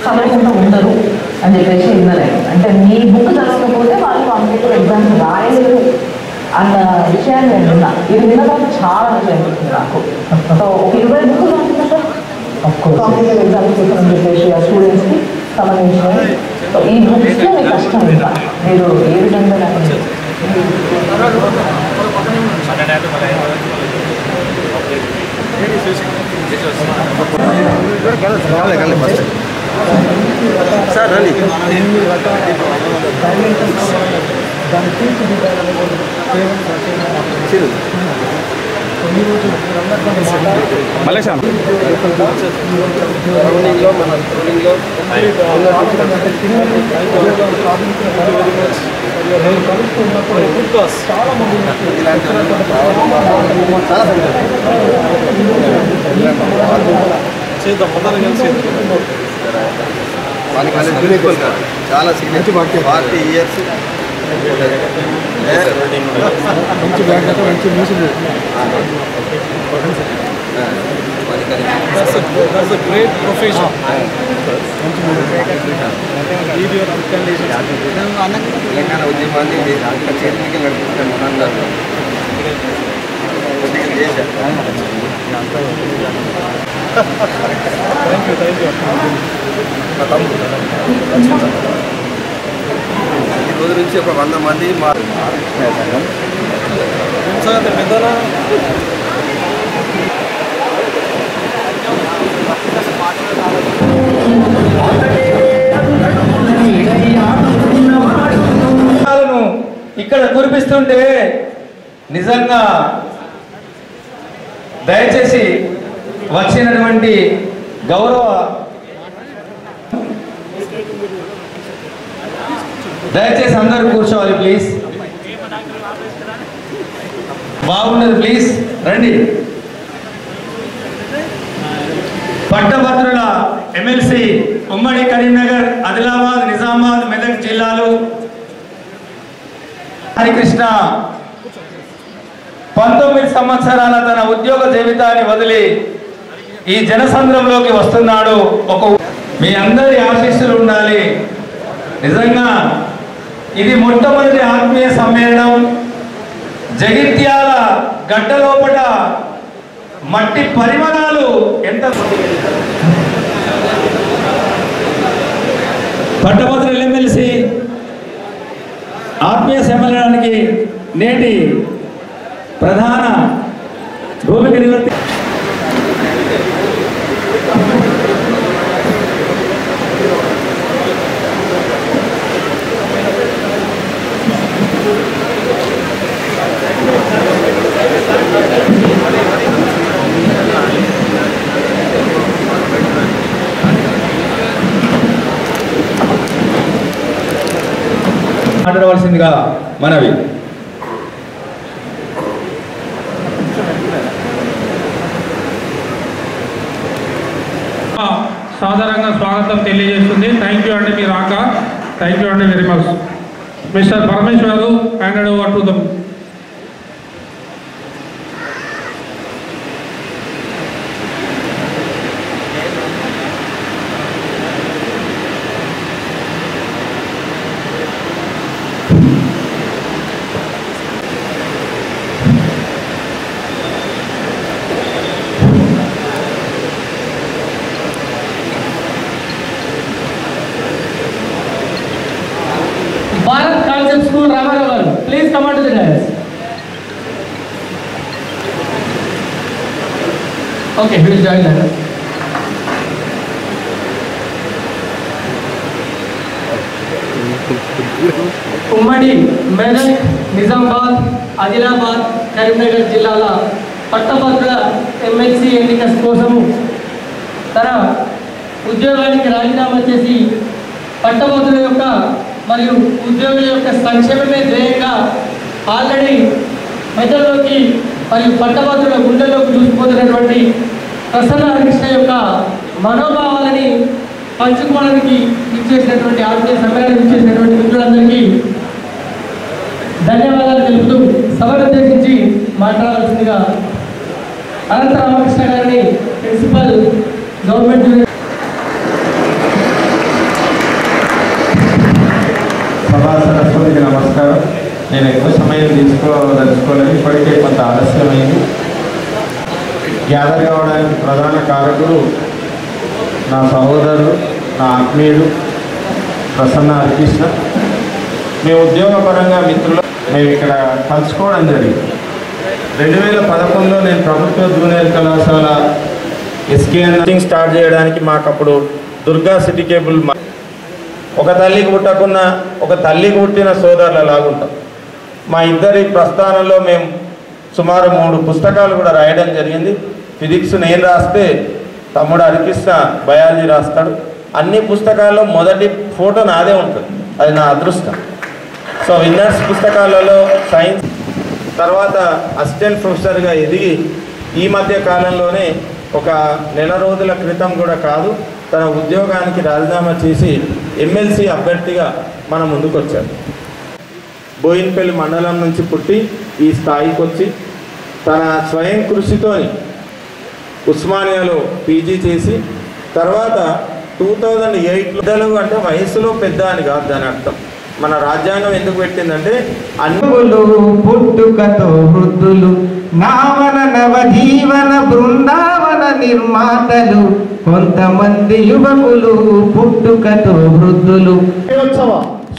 సమయంలో ఉండరు అని చెప్పేసి విన్నలేదు. అంటే మీ బుక్ చదవకపోతే వాళ్ళు కాంపిటేటివ్ ఎగ్జామ్స్ రాయలేదు అన్న విషయాన్ని నేను విన్నా. ఇది విన్న తర్వాత చాలా మంచి అనిపిస్తుంది నాకు. సో 20 బుక్స్ కాంపిటేటివ్ ఎగ్జామ్స్ కోసం అని చెప్పేసి ఆ స్టూడెంట్స్కి సంబంధించినవి. సో ఈ బుక్స్లో మీకు కష్టం ఇంకా మీరు ఏ విధంగా నాకు సార్ రండి మలేషియా రౌండింగ్లో మన రౌండింగ్లో చాలా మంది చేద్దాం అందరం కలిసి చాలా సిగ్నేచర్ 40 years మంచి బ్యాంక్ మంచి news that's a great profession Telangana ఉద్యమాన్ని చేతికి నడిపిస్తాను మనందరూ దేశ ఈ రోజు నుంచి ఒక 100 మంది మా పెద్దనా ఇక్కడ కురిపిస్తుంటే నిజంగా దయచేసి వచ్చినటువంటి గౌరవ దయచేసి అందరూ కూర్చోవాలి ప్లీజ్. బాగున్నది ప్లీజ్ రండి. పట్టభద్రుల ఎమ్మెల్సీ ఉమ్మడి కరీంనగర్, ఆదిలాబాద్, నిజామాబాద్, మెదక్ జిల్లాలు హరికృష్ణ 19 సంవత్సరాల తన ఉద్యోగ జీవితాన్ని వదిలి ఈ జనసంద్రంలోకి వస్తున్నాడు. మీ అందరి ఆశీస్సులు ఉండాలి. నిజంగా ఇది మొట్టమొదటి ఆత్మీయ సమ్మేళనం. జగిత్యాల గడ్డలోపట మట్టి పరిమాణాలు ఎంత పట్టభద్రుల ఎమ్మెల్సీ ఆత్మీయ సమ్మేళనానికి నేటి ప్రధాన భూమిక నివర్తి మాట్లాడవలసిందిగా మనవి. సాధారణంగా స్వాగతం తెలియజేస్తుంది. థ్యాంక్ యూ అండి, మీ రాక థ్యాంక్ యూ అండి very much. Mister Parameshwar handed over to them. Bharat Concept School, Ramanagar. Please come on to the dais. Okay, we will join that. ఉమ్మడి మెదక్, నిజామాబాద్, ఆదిలాబాద్, కరీంనగర్ జిల్లాల పట్టభద్రుల ఎమ్మెల్సీ ఎన్నిక కోసము తన ఉద్యోగానికి రాజీనామా చేసి పట్టభద్రుల యొక్క మరియు ఉద్యోగుల యొక్క సంక్షేమమే ధ్యేయంగా ఆల్రెడీ మెదడులోకి మరియు పట్టభద్రుల గుండెల్లోకి చూసిపోతున్నటువంటి ప్రసన్న హరికృష్ణ యొక్క మనోభావాలని పంచుకోవడానికి ఇచ్చేసినటువంటి ఆత్మీయ సమ్మేళనం ఇచ్చేసినటువంటి మిత్రులందరికీ ధన్యవాదాలు తెలుపుతూ సభను ఉద్దేశించి మాట్లాడాల్సిందిగా అనంత రామకృష్ణ గారిని ప్రిన్సిపల్ గవర్నమెంట్ జూనియర్ సభా సరస్వతికి నమస్కారం. నేను ఎక్కువ సమయం తీసుకోదలుచుకోలేదు, ఇప్పటికే కొంత ఆలస్యమైంది. గ్యాదర్ కావడానికి ప్రధాన కారకుడు నా సహోదరుడు, నా ఆత్మీయుడు ప్రసన్న హరికృష్ణ. మేము ఉద్యోగపరంగా మిత్రులు మేము ఇక్కడ కలుసుకోవడం జరిగింది. 2011లో నేను ప్రభుత్వ జూనియర్ కళాశాల ఎస్కేఎన్ స్టార్ట్ చేయడానికి మాకు అప్పుడు దుర్గా సిటీ కేబుల్ ఒక తల్లికి పుట్టకున్న ఒక తల్లికి పుట్టిన సోదరుల లాగుంటాం. మా ఇద్దరి ప్రస్థానంలో మేము సుమారు 3 పుస్తకాలు కూడా రాయడం జరిగింది. ఫిజిక్స్ నేను రాస్తే తమ్ముడు హరికృష్ణ బయాలజీ రాస్తాడు. అన్ని పుస్తకాల్లో మొదటి ఫోటో నాదే ఉంటుంది, అది నా అదృష్టం. సో విన్నర్స్ పుస్తకాలలో సైన్స్, తర్వాత అసిస్టెంట్ ప్రొఫెసర్గా ఎదిగి ఈ మధ్య కాలంలోనే ఒక నెల రోజుల క్రితం కూడా కాదు, తన ఉద్యోగానికి రాజీనామా చేసి ఎమ్మెల్సీ అభ్యర్థిగా మన ముందుకు వచ్చారు. బోయిన్పల్లి మండలం నుంచి పుట్టి ఈ స్థాయికి వచ్చి తన స్వయం కృషితోని ఉస్మానియాలో పీజీ చేసి తర్వాత 2008లో అంటే వయసులో పెద్ద అని కాదు దాని అర్థం. మన రాజ్యాంగం ఎందుకు పెట్టిందంటే అన్నులు పుట్టుకతో వృద్ధులు నావన నవజీవన బృందావన నిర్మాతలు కొంతమంది యువకులు పుట్టుకతో వృద్ధులు.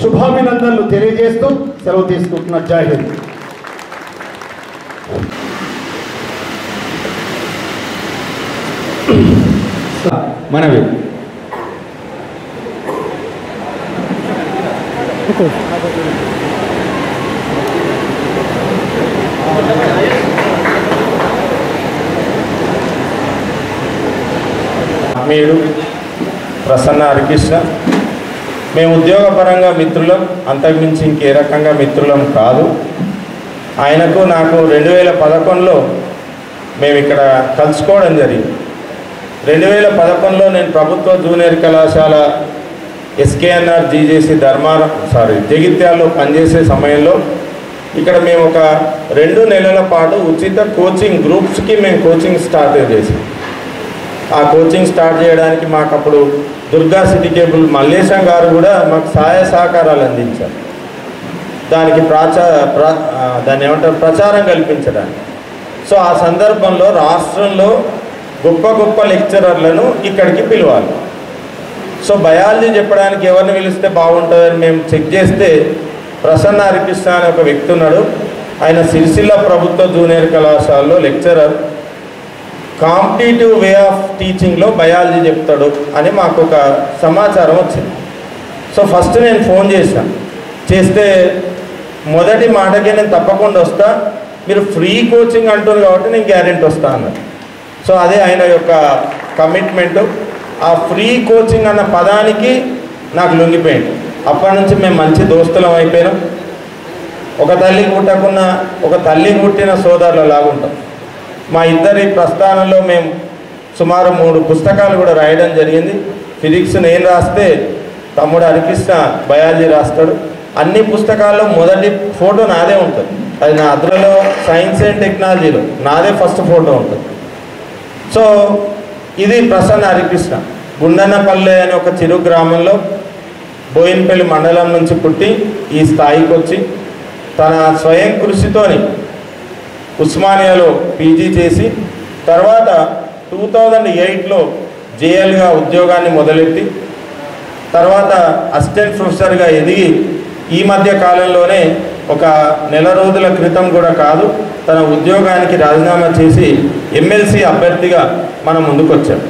శుభాభినందనలు తెలియజేస్తూ సెలవు తీసుకుంటున్న జై హింద్. మనవి ఆత్మీయుడు ప్రసన్న హరికృష్ణ. మేము ఉద్యోగపరంగా మిత్రులం, అంతకుమించి ఇంకే రకంగా మిత్రులం కాదు. ఆయనకు నాకు 2011లో మేము ఇక్కడ కలుసుకోవడం జరిగింది. 2011లో నేను ప్రభుత్వ జూనియర్ కళాశాల ఎస్కేఎన్ఆర్ జీజేసి జగిత్యాల్లో పనిచేసే సమయంలో ఇక్కడ మేము ఒక 2 నెలల పాటు ఉచిత కోచింగ్ గ్రూప్స్కి మేము కోచింగ్ స్టార్ట్ చేసాం. ఆ కోచింగ్ స్టార్ట్ చేయడానికి మాకు అప్పుడు దుర్గా సిటీ కేబుల్ మల్లేశం గారు కూడా మాకు సహాయ సహకారాలు అందించారు. దానికి దాన్ని ఏమంటారు ప్రచారం కల్పించడానికి. సో ఆ సందర్భంలో రాష్ట్రంలో గొప్ప గొప్ప లెక్చరర్లను ఇక్కడికి పిలవాలి. సో బయాలజీ చెప్పడానికి ఎవరిని పిలిస్తే బాగుంటుందని మేము చెక్ చేస్తే ప్రసన్న హరికృష్ణ అనే ఒక వ్యక్తి ఉన్నాడు. ఆయన సిరిసిల్ల ప్రభుత్వ జూనియర్ కళాశాలలో లెక్చరర్. కాంపిటేటివ్ వే ఆఫ్ టీచింగ్లో బయాలజీ చెప్తాడు అని మాకు ఒక సమాచారం వచ్చింది. సో ఫస్ట్ నేను ఫోన్ చేస్తే మొదటి మాటకే నేను తప్పకుండా వస్తా, మీరు ఫ్రీ కోచింగ్ అంటున్నారు కాబట్టి నేను గ్యారెంటీ వస్తా అన్నాడు. సో అదే ఆయన యొక్క కమిట్మెంటు. ఆ ఫ్రీ కోచింగ్ అన్న పదానికి నాకు లొంగిపోయింది. అప్పటి నుంచి మేము మంచి దోస్తులం అయిపోయినాం. ఒక తల్లికి పుట్టకున్న ఒక తల్లికి పుట్టిన సోదరుల లాగుంటాం. మా ఇద్దరి ప్రస్థానంలో మేము సుమారు 3 పుస్తకాలు కూడా రాయడం జరిగింది. ఫిజిక్స్ నేను రాస్తే తమ్ముడు హరికృష్ణ బయాలజీ రాస్తాడు. అన్ని పుస్తకాల్లో మొదటి ఫోటో నాదే ఉంటుంది, అది నా అద్రలో సైన్స్ అండ్ టెక్నాలజీలో నాదే ఫస్ట్ ఫోటో ఉంటుంది. సో ఇది ప్రసన్న హరికృష్ణ. గుండన్నపల్లె అనే ఒక చిరు గ్రామంలో బోయిన్పల్లి మండలం నుంచి పుట్టి ఈ స్థాయికి వచ్చి తన స్వయం కృషితోని ఉస్మానియాలో పీజీ చేసి తర్వాత 2008లో జేఎల్గా ఉద్యోగాన్ని మొదలెట్టి తర్వాత అసిస్టెంట్ ప్రొఫెసర్గా ఎదిగి ఈ మధ్య కాలంలోనే ఒక నెల రోజుల క్రితం కూడా కాదు, తన ఉద్యోగానికి రాజీనామా చేసి ఎమ్మెల్సీ అభ్యర్థిగా మన ముందుకు వచ్చాడు.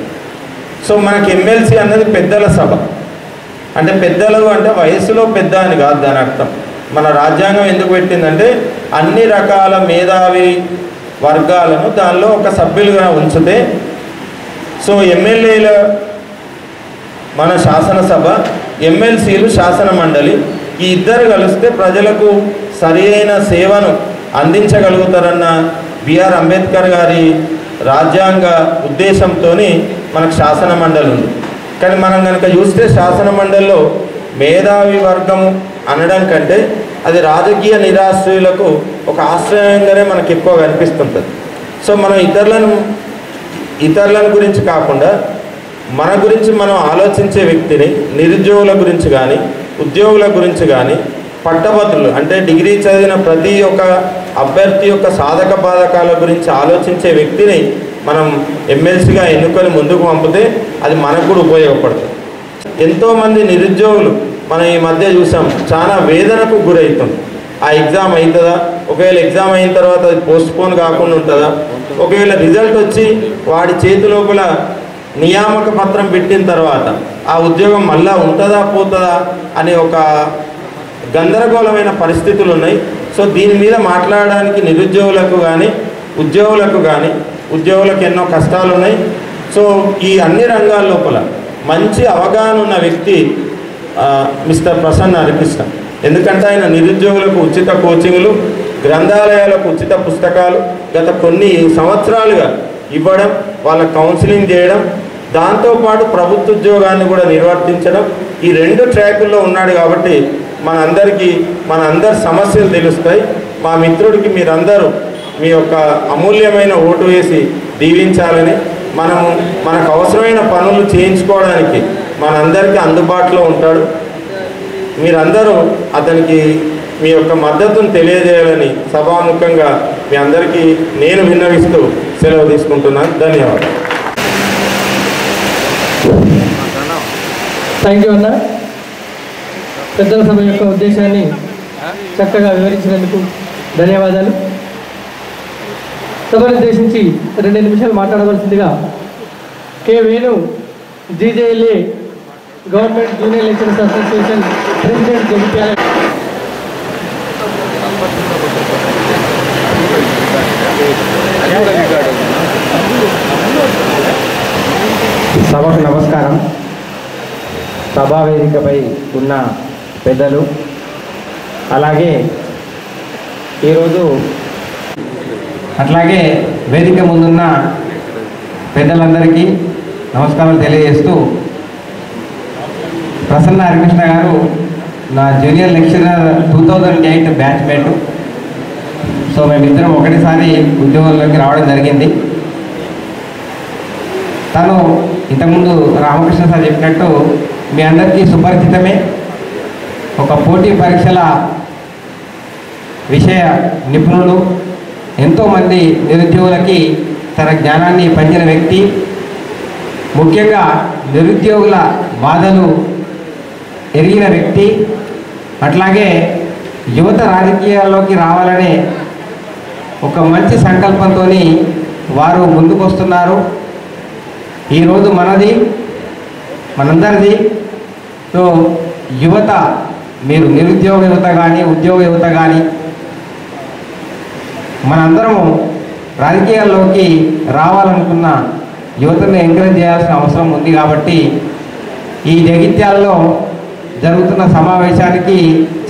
సో మనకి ఎమ్మెల్సీ అన్నది పెద్దల సభ. అంటే పెద్దలు అంటే వయసులో పెద్ద అని కాదు దాని అర్థం. మన రాజ్యాంగం ఎందుకు పెట్టిందంటే అన్ని రకాల మేధావి వర్గాలను దానిలో ఒక సభ్యులుగా ఉంచితే, సో ఎమ్మెల్యేల మన శాసనసభ, ఎమ్మెల్సీలు శాసన మండలి, ఈ ఇద్దరు కలిస్తే ప్రజలకు సరి అయిన సేవను అందించగలుగుతారన్న బిఆర్ అంబేద్కర్ గారి రాజ్యాంగ ఉద్దేశంతో మనకు శాసన మండలి ఉంది. కానీ మనం కనుక చూస్తే శాసన మండలిలో మేధావి వర్గం అనడం కంటే అది రాజకీయ నిరాశ్రయులకు ఒక ఆశ్రయంగానే మనకు ఎక్కువ కనిపిస్తుంటుంది. సో మనం ఇతరులను ఇతరుల గురించి కాకుండా మన గురించి మనం ఆలోచించే వ్యక్తిని, నిరుద్యోగుల గురించి కానీ ఉద్యోగుల గురించి కానీ పట్టభద్రులు అంటే డిగ్రీ చదివిన ప్రతి ఒక్క అభ్యర్థి యొక్క సాధక బాధకాల గురించి ఆలోచించే వ్యక్తిని మనం ఎమ్మెల్సీగా ఎన్నుకొని ముందుకు పంపితే అది మనకు కూడా ఉపయోగపడుతుంది. ఎంతోమంది నిరుద్యోగులు మనం ఈ మధ్య చూసాం చాలా వేదనకు గురవుతుంది. ఆ ఎగ్జామ్ అవుతుందా, ఒకవేళ ఎగ్జామ్ అయిన తర్వాత అది పోస్ట్పోన్ కాకుండా ఉంటుందా, ఒకవేళ రిజల్ట్ వచ్చి వాడి చేతి లోపల నియామక పత్రం పెట్టిన తర్వాత ఆ ఉద్యోగం మళ్ళా ఉంటుందా పోతుందా అనే ఒక గందరగోళమైన పరిస్థితులు ఉన్నాయి. సో దీని మీద మాట్లాడడానికి నిరుద్యోగులకు కానీ ఉద్యోగులకు ఎన్నో కష్టాలు ఉన్నాయి. సో ఈ అన్ని రంగాల లోపల మంచి అవగాహన ఉన్న వ్యక్తి మిస్టర్ ప్రసన్న హరికృష్ణ. ఎందుకంటే ఆయన నిరుద్యోగులకు ఉచిత కోచింగ్లు, గ్రంథాలయాలకు ఉచిత పుస్తకాలు గత కొన్ని సంవత్సరాలుగా ఇవ్వడం, వాళ్ళ కౌన్సిలింగ్ చేయడం, దాంతోపాటు ప్రభుత్వ ఉద్యోగాన్ని కూడా నిర్వర్తించడం, ఈ 2 ట్రాకుల్లో ఉన్నాడు. కాబట్టి మనందరి సమస్యలు తెలుస్తాయి. మా మిత్రుడికి మీరందరూ మీ యొక్క అమూల్యమైన ఓటు వేసి దీవించాలని, మనకు అవసరమైన పనులు చేయించుకోవడానికి మనందరికీ అందుబాటులో ఉంటాడు. మీరందరూ అతనికి మీ యొక్క మద్దతును తెలియజేయాలని సభాముఖంగా మీ అందరికీ నేను విన్నవిస్తూ సెలవు తీసుకుంటున్నాను. ధన్యవాదాలు. థ్యాంక్ యూ అన్న. పెద్దల సభ యొక్క ఉద్దేశాన్ని చక్కగా వివరించినందుకు ధన్యవాదాలు. సభను ఉద్దేశించి 2 నిమిషాలు మాట్లాడవలసిందిగా K Venu, GJLA government junior lecturers association president, Jagtial. సభకు నమస్కారం. సభా వేదికపై ఉన్న పెద్దలు, అలాగే ఈరోజు అట్లాగే వేదిక ముందున్న పెద్దలందరికీ నమస్కారాలు తెలియజేస్తూ, ప్రసన్న హరికృష్ణ గారు నా జూనియర్ లెక్చరర్ 2008 బ్యాచ్మేట్. సో మేమిద్దరం ఒకటిసారి ఉద్యోగంలోకి రావడం జరిగింది. తను ఇంతకుముందు రామకృష్ణ సార్ చెప్పినట్టు మీ అందరికీ సుపరిచితమే. ఒక పోటీ పరీక్షల విషయ నిపుణులు, ఎంతోమంది నిరుద్యోగులకి తన జ్ఞానాన్ని పంచిన వ్యక్తి. ముఖ్యంగా నిరుద్యోగుల బాధలు ఎరిగిన వ్యక్తి. అట్లాగే యువత రాజకీయాల్లోకి రావాలనే ఒక మంచి సంకల్పంతో వారు ముందుకు వస్తున్నారు. ఈరోజు మనందరిది. సో యువత, మీరు నిరుద్యోగ యువత కానీ ఉద్యోగ యువత కానీ మనందరము రాజకీయాల్లోకి రావాలనుకున్న యువతను ఎంకరేజ్ చేయాల్సిన అవసరం ఉంది. కాబట్టి ఈ జగిత్యాలలో జరుగుతున్న సమావేశానికి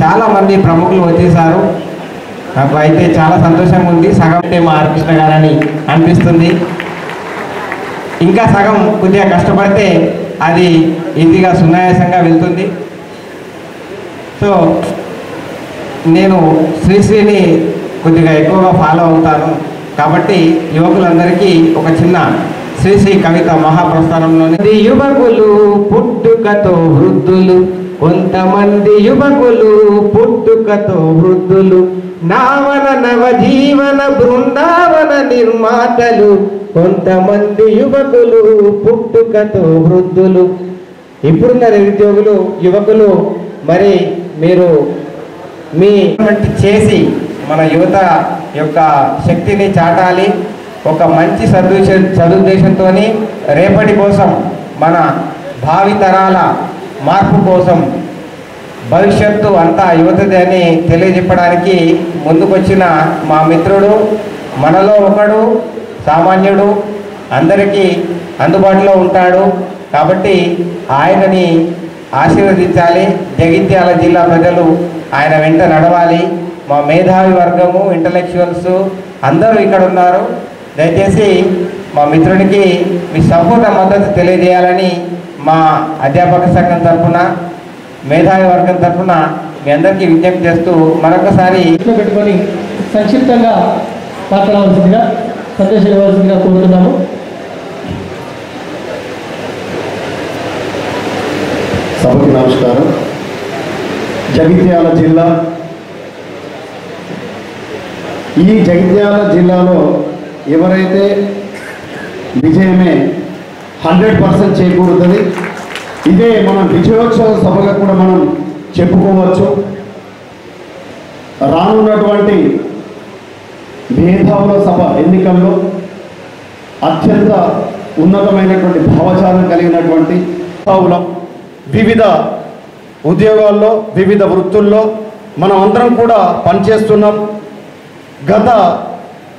చాలామంది ప్రముఖులు వచ్చేసారు. నాకు అయితే చాలా సంతోషంగా ఉంది. సగం మా హరికృష్ణ గారని అనిపిస్తుంది. ఇంకా సగం కొద్దిగా కష్టపడితే అది ఈజీగా సునాయాసంగా వెళ్తుంది. సో నేను శ్రీశ్రీని కొద్దిగా ఎక్కువగా ఫాలో అవుతాను. కాబట్టి యువకులందరికీ ఒక చిన్న శ్రీశ్రీ కవిత మహాప్రస్థానంలోని యువకులు పుట్టుకతో వృద్ధులు, కొంతమంది యువకులు పుట్టుకతో వృద్ధులు, నావన నవజీవన బృందావన నిర్మాతలు, కొంతమంది యువకులు పుట్టుకతో వృద్ధులు. ఇప్పుడున్న నిరుద్యోగులు, యువకులు, మరి మీరు మీ చేసి మన యువత యొక్క శక్తిని చాటాలి. ఒక మంచి సదుద్దేశంతో రేపటి కోసం, మన భావితరాల మార్పు కోసం, భవిష్యత్తు అంతా యువతది అని తెలియజెప్పడానికి ముందుకొచ్చిన మా మిత్రుడు, మనలో ఒకడు, సామాన్యుడు, అందరికీ అందుబాటులో ఉంటాడు. కాబట్టి ఆయనని ఆశీర్వదించాలి. జగిత్యాల జిల్లా ప్రజలు ఆయన వెంట నడవాలి. మా మేధావి వర్గము, ఇంటలెక్చువల్స్ అందరూ ఇక్కడ ఉన్నారు. దయచేసి మా మిత్రుడికి మీ సంపూర్ణ మద్దతు తెలియజేయాలని మా అధ్యాపక సంఘం తరఫున, మేధావి వర్గం తరఫున మీ అందరికీ విజ్ఞప్తి చేస్తూ మరొకసారి పెట్టుకొని సంక్షిప్తంగా మాట్లాడవలసిందిగా, సందేశం ఇవ్వాల్సిందిగా కోరుతున్నాము. సభకి నమస్కారం. జగిత్యాల జిల్లా, ఈ జగిత్యాల జిల్లాలో ఎవరైతే విజయమే 100% చేకూరుతుంది. ఇదే మనం విజయోత్సవ సభగా కూడా మనం చెప్పుకోవచ్చు. రానున్నటువంటి మేధావుల సభ ఎన్నికల్లో అత్యంత ఉన్నతమైనటువంటి భావజాలం కలిగినటువంటి మేధావులం వివిధ ఉద్యోగాల్లో వివిధ వృత్తుల్లో మనం అందరం కూడా పనిచేస్తున్నాం. గత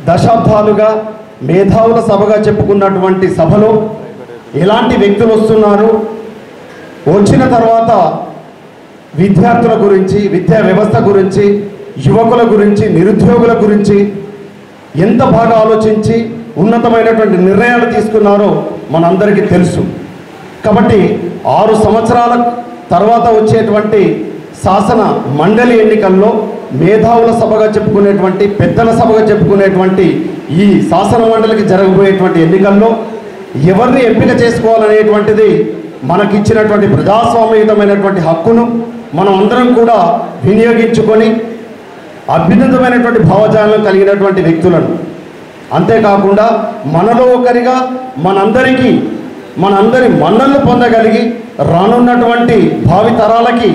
దశాబ్దాలుగా మేధావుల సభగా చెప్పుకున్నటువంటి సభలో ఎలాంటి వ్యక్తులు వస్తున్నారు, వచ్చిన తర్వాత విద్యార్థుల గురించి, విద్యా వ్యవస్థ గురించి, యువకుల గురించి, నిరుద్యోగుల గురించి ఎంత బాగా ఆలోచించి ఉన్నతమైనటువంటి నిర్ణయాలు తీసుకున్నారో మనందరికీ తెలుసు. కాబట్టి 6 సంవత్సరాల తర్వాత వచ్చేటువంటి శాసన మండలి ఎన్నికల్లో మేధావుల సభగా చెప్పుకునేటువంటి, పెద్దల సభగా చెప్పుకునేటువంటి ఈ శాసన మండలికి జరగబోయేటువంటి ఎన్నికల్లో ఎవరిని ఎంపిక చేసుకోవాలనేటువంటిది మనకిచ్చినటువంటి ప్రజాస్వామ్యయుతమైనటువంటి హక్కును మనం అందరం కూడా వినియోగించుకొని అభ్యున్నతమైనటువంటి భావజాలం కలిగినటువంటి వ్యక్తులను, అంతేకాకుండా మనలో ఒకరిగా మనందరి మన్నలను పొందగలిగి రానున్నటువంటి భావితరాలకి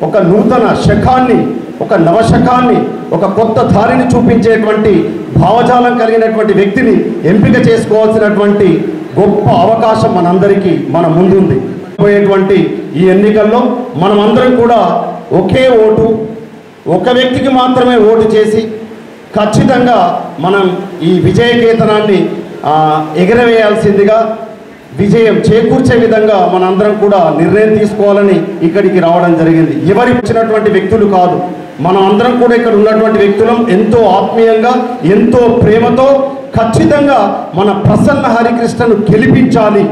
ఒక నూతన శకాన్ని, ఒక నవశకాన్ని, ఒక కొత్త దారిని చూపించేటువంటి భావజాలం కలిగినటువంటి వ్యక్తిని ఎంపిక చేసుకోవాల్సినటువంటి గొప్ప అవకాశం మనందరికీ మన ముందుంది. పోయేటువంటి ఈ ఎన్నికల్లో మనమందరం కూడా ఒకే ఓటు, ఒక వ్యక్తికి మాత్రమే ఓటు చేసి ఖచ్చితంగా మనం ఈ విజయకేతనాన్ని ఎగరవేయాల్సిందిగా, విజయం చేకూర్చే విధంగా మనందరం కూడా నిర్ణయం తీసుకోవాలని ఇక్కడికి రావడం జరిగింది. ఎవరు ఇచ్చినటువంటి వ్యక్తులు కాదు, మనం అందరం కూడా ఇక్కడ ఉన్నటువంటి వ్యక్తులం ఎంతో ఆత్మీయంగా, ఎంతో ప్రేమతో ఖచ్చితంగా మన ప్రసన్న హరికృష్ణను గెలిపించాలి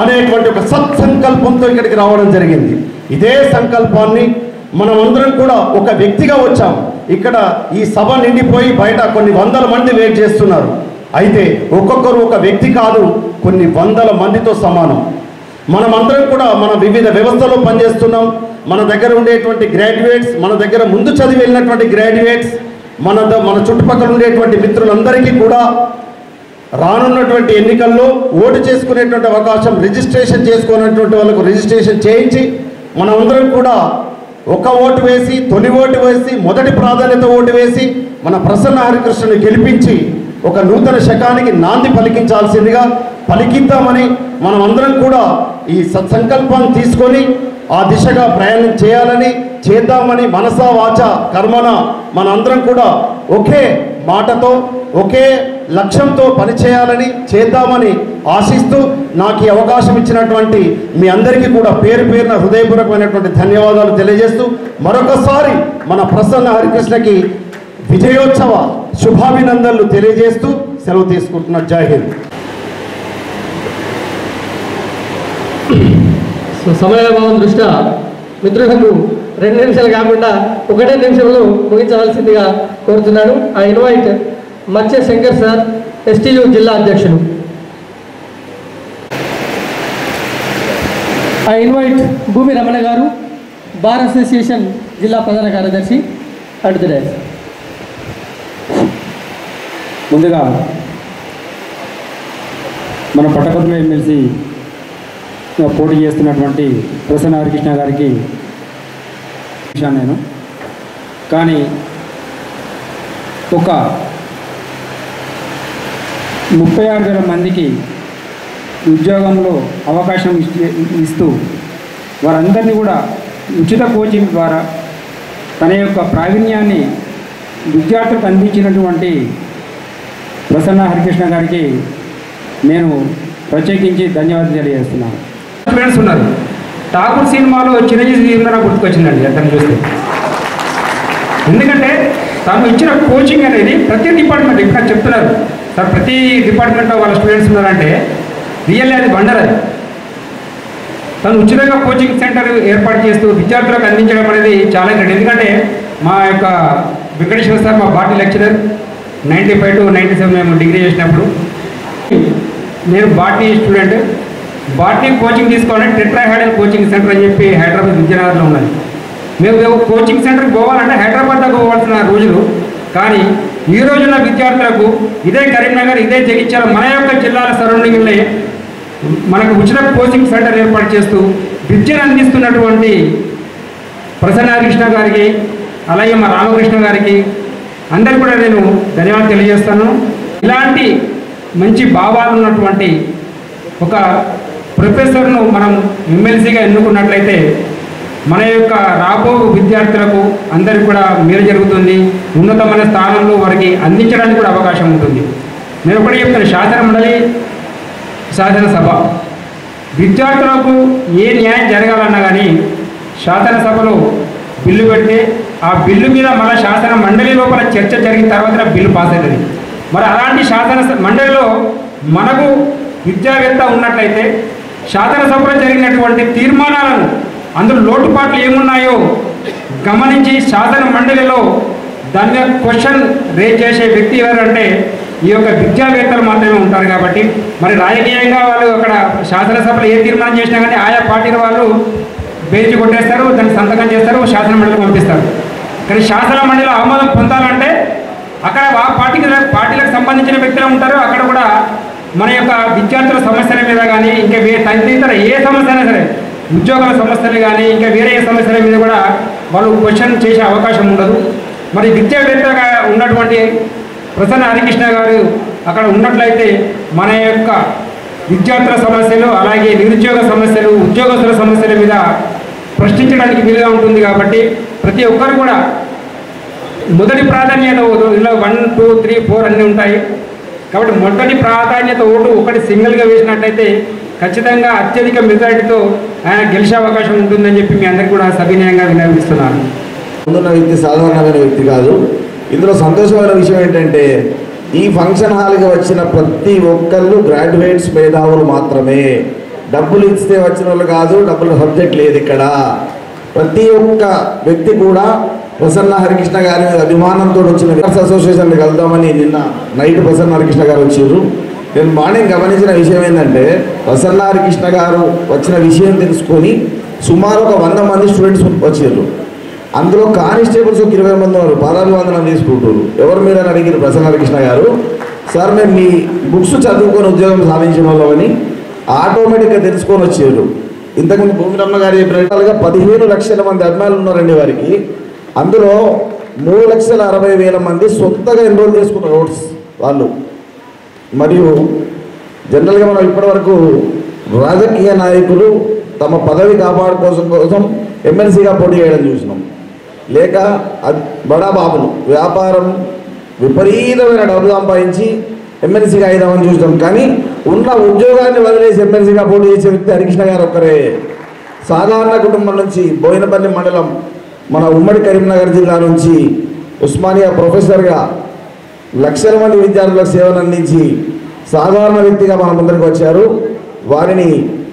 అనేటువంటి ఒక సత్సంకల్పంతో ఇక్కడికి రావడం జరిగింది. ఇదే సంకల్పాన్ని మనమందరం కూడా ఒక వ్యక్తిగా వచ్చాం. ఇక్కడ ఈ సభ నిండిపోయి బయట కొన్ని వందల మంది వెయిట్ చేస్తున్నారు. అయితే ఒక్కొక్కరు ఒక వ్యక్తి కాదు, కొన్ని వందల మందితో సమానం. మనమందరం కూడా మన వివిధ వ్యవస్థలో పనిచేస్తున్నాం. మన దగ్గర ఉండేటువంటి గ్రాడ్యుయేట్స్, మన దగ్గర ముందు చదివి వెళ్ళినటువంటి గ్రాడ్యుయేట్స్, మన చుట్టుపక్కల ఉండేటువంటి మిత్రులందరికీ కూడా రానున్నటువంటి ఎన్నికల్లో ఓటు చేసుకునేటువంటి అవకాశం, రిజిస్ట్రేషన్ చేసుకునేటువంటి వాళ్ళకు రిజిస్ట్రేషన్ చేయించి మనమందరం కూడా ఒక ఓటు వేసి, తొలి ఓటు వేసి, మొదటి ప్రాధాన్యత ఓటు వేసి మన ప్రసన్న హరికృష్ణను గెలిపించి ఒక నూతన శకానికి నాంది పలికించాల్సిందిగా పలికిద్దామని మనమందరం కూడా ఈ సత్సంకల్పాన్ని తీసుకొని ఆ దిశగా ప్రయాణం చేద్దామని మనసా వాచ కర్మన మనందరం కూడా ఒకే మాటతో, ఒకే లక్ష్యంతో పనిచేయాలని, చేద్దామని ఆశిస్తూ నాకు ఈ అవకాశం ఇచ్చినటువంటి మీ అందరికీ కూడా పేరు పేరున హృదయపూర్వకమైనటువంటి ధన్యవాదాలు తెలియజేస్తూ మరొకసారి మన ప్రసన్న హరికృష్ణకి విజయోత్సవ శుభాభినందనలు తెలియజేస్తూ సెలవు తీసుకుంటున్న. జై హింద్. సమయాభావం దృష్ట్యా మిత్రులకు 2 నిమిషాలు కాకుండా 1 నిమిషంలో ముగించవలసిందిగా కోరుతున్నాను. ఆ ఇన్వైట్ మత్స్య శంకర్ సార్, STU జిల్లా అధ్యక్షులు. ఆ ఇన్వైట్ భూమి రమణ గారు, బార్ అసోసియేషన్ జిల్లా ప్రధాన కార్యదర్శి. అడుగుతున్నాయి. ముందుగా మన పట్టభద్రుల ఎమ్మెల్సీ పోటీ చేస్తున్నటువంటి ప్రసన్న హరికృష్ణ గారికి నేను కానీ ఒక 36,000 మందికి ఉద్యోగంలో అవకాశం ఇస్తూ వారందరినీ కూడా ఉచిత కోచింగ్ ద్వారా తన యొక్క ప్రావీణ్యాన్ని విద్యార్థులకు అందించినటువంటి ప్రసన్న హరికృష్ణ గారికి నేను ప్రత్యేకించి ధన్యవాదాలు తెలియజేస్తున్నాను. ఫ్రెండ్స్ ఉన్నారు. ఠాకూర్ సినిమాలో చిరంజీవి నాకు గుర్తుకొచ్చిందండి అతను చూస్తే. ఎందుకంటే తను ఇచ్చిన కోచింగ్ అనేది ప్రతి డిపార్ట్మెంట్ ఇక్కడ చెప్తున్నారు సార్, ప్రతి డిపార్ట్మెంట్లో వాళ్ళ స్టూడెంట్స్ ఉన్నారంటే రియల్లీ అది వండర్. అది తను ఉచితంగా కోచింగ్ సెంటర్ ఏర్పాటు చేస్తూ విద్యార్థులకు అందించడం అనేది చాలా గ్రేట్. ఎందుకంటే మా యొక్క వెంకటేశ్వర సార్ మా బాటనీ లెక్చరర్ 95 to 97 మేము డిగ్రీ చేసినప్పుడు నేను బాటనీ స్టూడెంట్. బాటనీ కోచింగ్ తీసుకోవాలంటే టెట్రాహైడ్రల్ కోచింగ్ సెంటర్ అని చెప్పి హైదరాబాద్ విద్యానగర్లో ఉన్నది. మేము కోచింగ్ సెంటర్కి పోవాలంటే హైదరాబాద్ దాకా పోవాల్సిన రోజులు. కానీ ఈ రోజున్న విద్యార్థులకు ఇదే కరీంనగర్, ఇదే జగిత్యాల, మన యొక్క జిల్లాల సరౌండింగ్లే మనకు ఉచిత కోచింగ్ సెంటర్ ఏర్పాటు చేస్తూ విద్యను అందిస్తున్నటువంటి ప్రసన్న హరికృష్ణ గారికి, అలాగే మా రామకృష్ణ గారికి అందరికీ కూడా నేను ధన్యవాదాలు తెలియజేస్తాను. ఇలాంటి మంచి భావాలు ఉన్నటువంటి ఒక ప్రొఫెసర్ను మనం ఎమ్మెల్సీగా ఎన్నుకున్నట్లయితే మన యొక్క రాబో విద్యార్థులకు అందరికీ కూడా మేలు జరుగుతుంది. ఉన్నతమైన స్థానంలో వారికి అందించడానికి కూడా అవకాశం ఉంటుంది. నేను ఒకటి చెప్తాను, శాసన మండలి, శాసనసభ విద్యార్థులకు ఏ న్యాయం జరగాలన్నా కానీ శాసనసభలో బిల్లు పెడితే ఆ బిల్లు మీద మళ్ళీ శాసన మండలి లోపల చర్చ జరిగిన తర్వాత బిల్లు పాస్ అవుతుంది. మరి అలాంటి శాసన మండలిలో మనకు విద్యావేత్త ఉన్నట్లయితే శాసనసభలో జరిగినటువంటి తీర్మానాలను, అందులో లోటుపాట్లు ఏమున్నాయో గమనించి శాసన మండలిలో దాని క్వశ్చన్ రేజ్ చేసే వ్యక్తి ఎవరంటే ఈ యొక్క విద్యావేత్తలు మాత్రమే ఉంటారు. కాబట్టి మరి రాజకీయంగా వాళ్ళు అక్కడ శాసనసభలో ఏ తీర్మానం చేసినా కానీ ఆయా పార్టీల వాళ్ళు బెంచ్ కొట్టేస్తారు, దాన్ని సంతకం చేస్తారు, శాసన మండలికి పంపిస్తారు. కానీ శాసన మండలిలో ఆమోదం పొందాలంటే అక్కడ ఆ పార్టీలకు సంబంధించిన వ్యక్తులు ఉంటారు. అక్కడ కూడా మన యొక్క విద్యార్థుల సమస్యల మీద కానీ ఇంకా తదితర ఏ సమస్య అయినా సరే, ఉద్యోగాల సమస్యలు కానీ ఇంకా వేరే ఏ సమస్యల మీద కూడా వాళ్ళు క్వశ్చన్ చేసే అవకాశం ఉండదు. మరి విద్యావేత్తగా ఉన్నటువంటి ప్రసన్న హరికృష్ణ గారు అక్కడ ఉన్నట్లయితే మన యొక్క విద్యార్థుల సమస్యలు, అలాగే నిరుద్యోగ సమస్యలు, ఉద్యోగస్తుల సమస్యల మీద ప్రశ్నించడానికి వీలుగా ఉంటుంది. కాబట్టి ప్రతి ఒక్కరు కూడా మొదటి ప్రాధాన్యత ఇలా 1, 2, 3, 4 అన్నీ ఉంటాయి. కాబట్టి మొదటి ప్రాధాన్యత ఓటు ఒకటి సింగిల్గా వేసినట్లయితే ఖచ్చితంగా అత్యధిక మెజారిటీతో ఆయన గెలిచే అవకాశం ఉంటుందని చెప్పి మీ అందరికీ కూడా సవినయంగా విన్నవిస్తున్నాను. ముందున్న వ్యక్తి సాధారణమైన వ్యక్తి కాదు. ఇందులో సంతోషమైన విషయం ఏంటంటే ఈ ఫంక్షన్ హాల్కి వచ్చిన ప్రతి ఒక్కళ్ళు గ్రాడ్యుయేట్స్, మేధావులు మాత్రమే. డబ్బులు ఇస్తే వచ్చిన వాళ్ళు కాదు, డబ్బుల సబ్జెక్ట్ లేదు ఇక్కడ. ప్రతి ఒక్క వ్యక్తి కూడా ప్రసన్న హరికృష్ణ గారి అభిమానంతో వచ్చిన వికాస్ అసోసియేషన్కి వెళ్దామని నిన్న నైట్ ప్రసన్న హరికృష్ణ గారు వచ్చారు. నేను మార్నింగ్ గమనించిన విషయం ఏంటంటే ప్రసన్న హరికృష్ణ గారు వచ్చిన విషయం తెలుసుకొని సుమారు ఒక 100 మంది స్టూడెంట్స్ వచ్చారు. అందులో కానిస్టేబుల్స్ ఒక 20 మంది ఉన్నారు. పాదాభివందనం తీసుకుంటారు. ఎవరు మీరు అని అడిగారు ప్రసన్న హరికృష్ణ గారు. సార్ మేము మీ బుక్స్ చదువుకొని ఉద్యోగం సాధించిన వాళ్ళని ఆటోమేటిక్గా తెలుసుకొని వచ్చారు. ఇంతకుముందు భూమిరమ్మ గారు చెప్పినట్టుగా 15 లక్షల మంది అభిమానులు ఉన్నారండి వారికి. అందులో 3,60,000 మంది సొంతగా ఎన్రోల్ చేసుకున్న ఓట్స్ వాళ్ళు. మరియు జనరల్గా మనం ఇప్పటివరకు రాజకీయ నాయకులు తమ పదవి కాపాడుకోసం కోసం ఎమ్మెల్సీగా పోటీ చేయడం చూసినాం. లేక బడా బాబులు వ్యాపారం విపరీతమైన డబ్బు సంపాదించి ఎమ్మెల్సీగా అయిదామని చూసినాం. కానీ ఉన్న ఉద్యోగాన్ని వదిలేసి ఎమ్మెల్సీగా పోటీ చేసే వ్యక్తి హరికృష్ణ గారు ఒక్కరే. సాధారణ కుటుంబం నుంచి బోయినపల్లి మండలం మన ఉమ్మడి కరీంనగర్ జిల్లా నుంచి ఉస్మానియా ప్రొఫెసర్గా లక్షల మంది విద్యార్థులకు సేవలు అందించి సాధారణ వ్యక్తిగా మన ముందరికి వచ్చారు. వారిని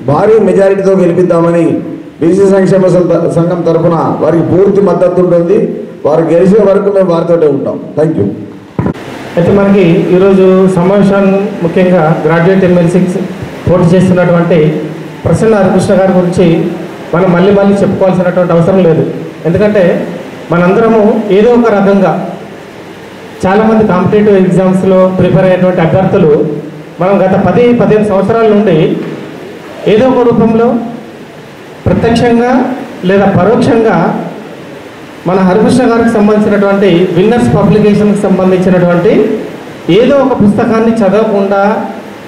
భారీ మెజారిటీతో గెలిపిద్దామని బీసీ సంక్షేమ సంఘం తరఫున వారికి పూర్తి మద్దతు ఉంటుంది. వారు గెలిచే వరకు మేము వారితోటే ఉంటాం. Thank you. అయితే మనకి ఈరోజు సమావేశాన్ని ముఖ్యంగా గ్రాడ్యుయేట్ ఎమ్మెల్సీ పోటీ చేస్తున్నటువంటి ప్రసన్న హరికృష్ణ గారి గురించి మనం మళ్ళీ చెప్పుకోవాల్సినటువంటి అవసరం లేదు. ఎందుకంటే మనందరము ఏదో ఒక రకంగా చాలామంది కాంపిటేటివ్ ఎగ్జామ్స్లో ప్రిపేర్ అయ్యేటువంటి అభ్యర్థులు మనం గత 10-15 సంవత్సరాల నుండి ఏదో ఒక రూపంలో ప్రత్యక్షంగా లేదా పరోక్షంగా మన హరికృష్ణ గారికి సంబంధించినటువంటి విన్నర్స్ పబ్లికేషన్కి సంబంధించినటువంటి ఏదో ఒక పుస్తకాన్ని చదవకుండా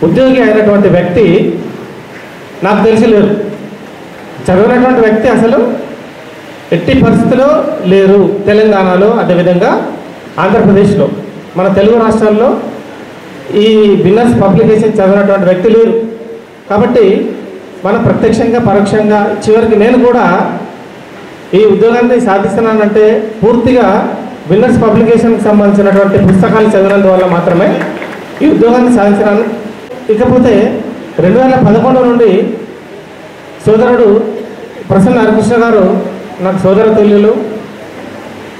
ఉద్యోగి అయినటువంటి వ్యక్తి నాకు తెలిసి లేరు. చదివినటువంటి వ్యక్తి అసలు ఎట్టి పరిస్థితిలో లేరు. తెలంగాణలో, అదేవిధంగా ఆంధ్రప్రదేశ్లో, మన తెలుగు రాష్ట్రాల్లో ఈ విన్నర్స్ పబ్లికేషన్ చదివినటువంటి వ్యక్తి లేరు. కాబట్టి మనం ప్రత్యక్షంగా పరోక్షంగా చివరికి నేను కూడా ఈ ఉద్యోగాన్ని సాధిస్తున్నానంటే పూర్తిగా విన్నర్స్ పబ్లికేషన్కి సంబంధించినటువంటి పుస్తకాలు చదివినందువల్ల మాత్రమే ఈ ఉద్యోగాన్ని సాధించినాను. ఇకపోతే 2011 నుండి సోదరుడు ప్రసన్న హరికృష్ణ గారు నాకు సోదర తుల్యులు.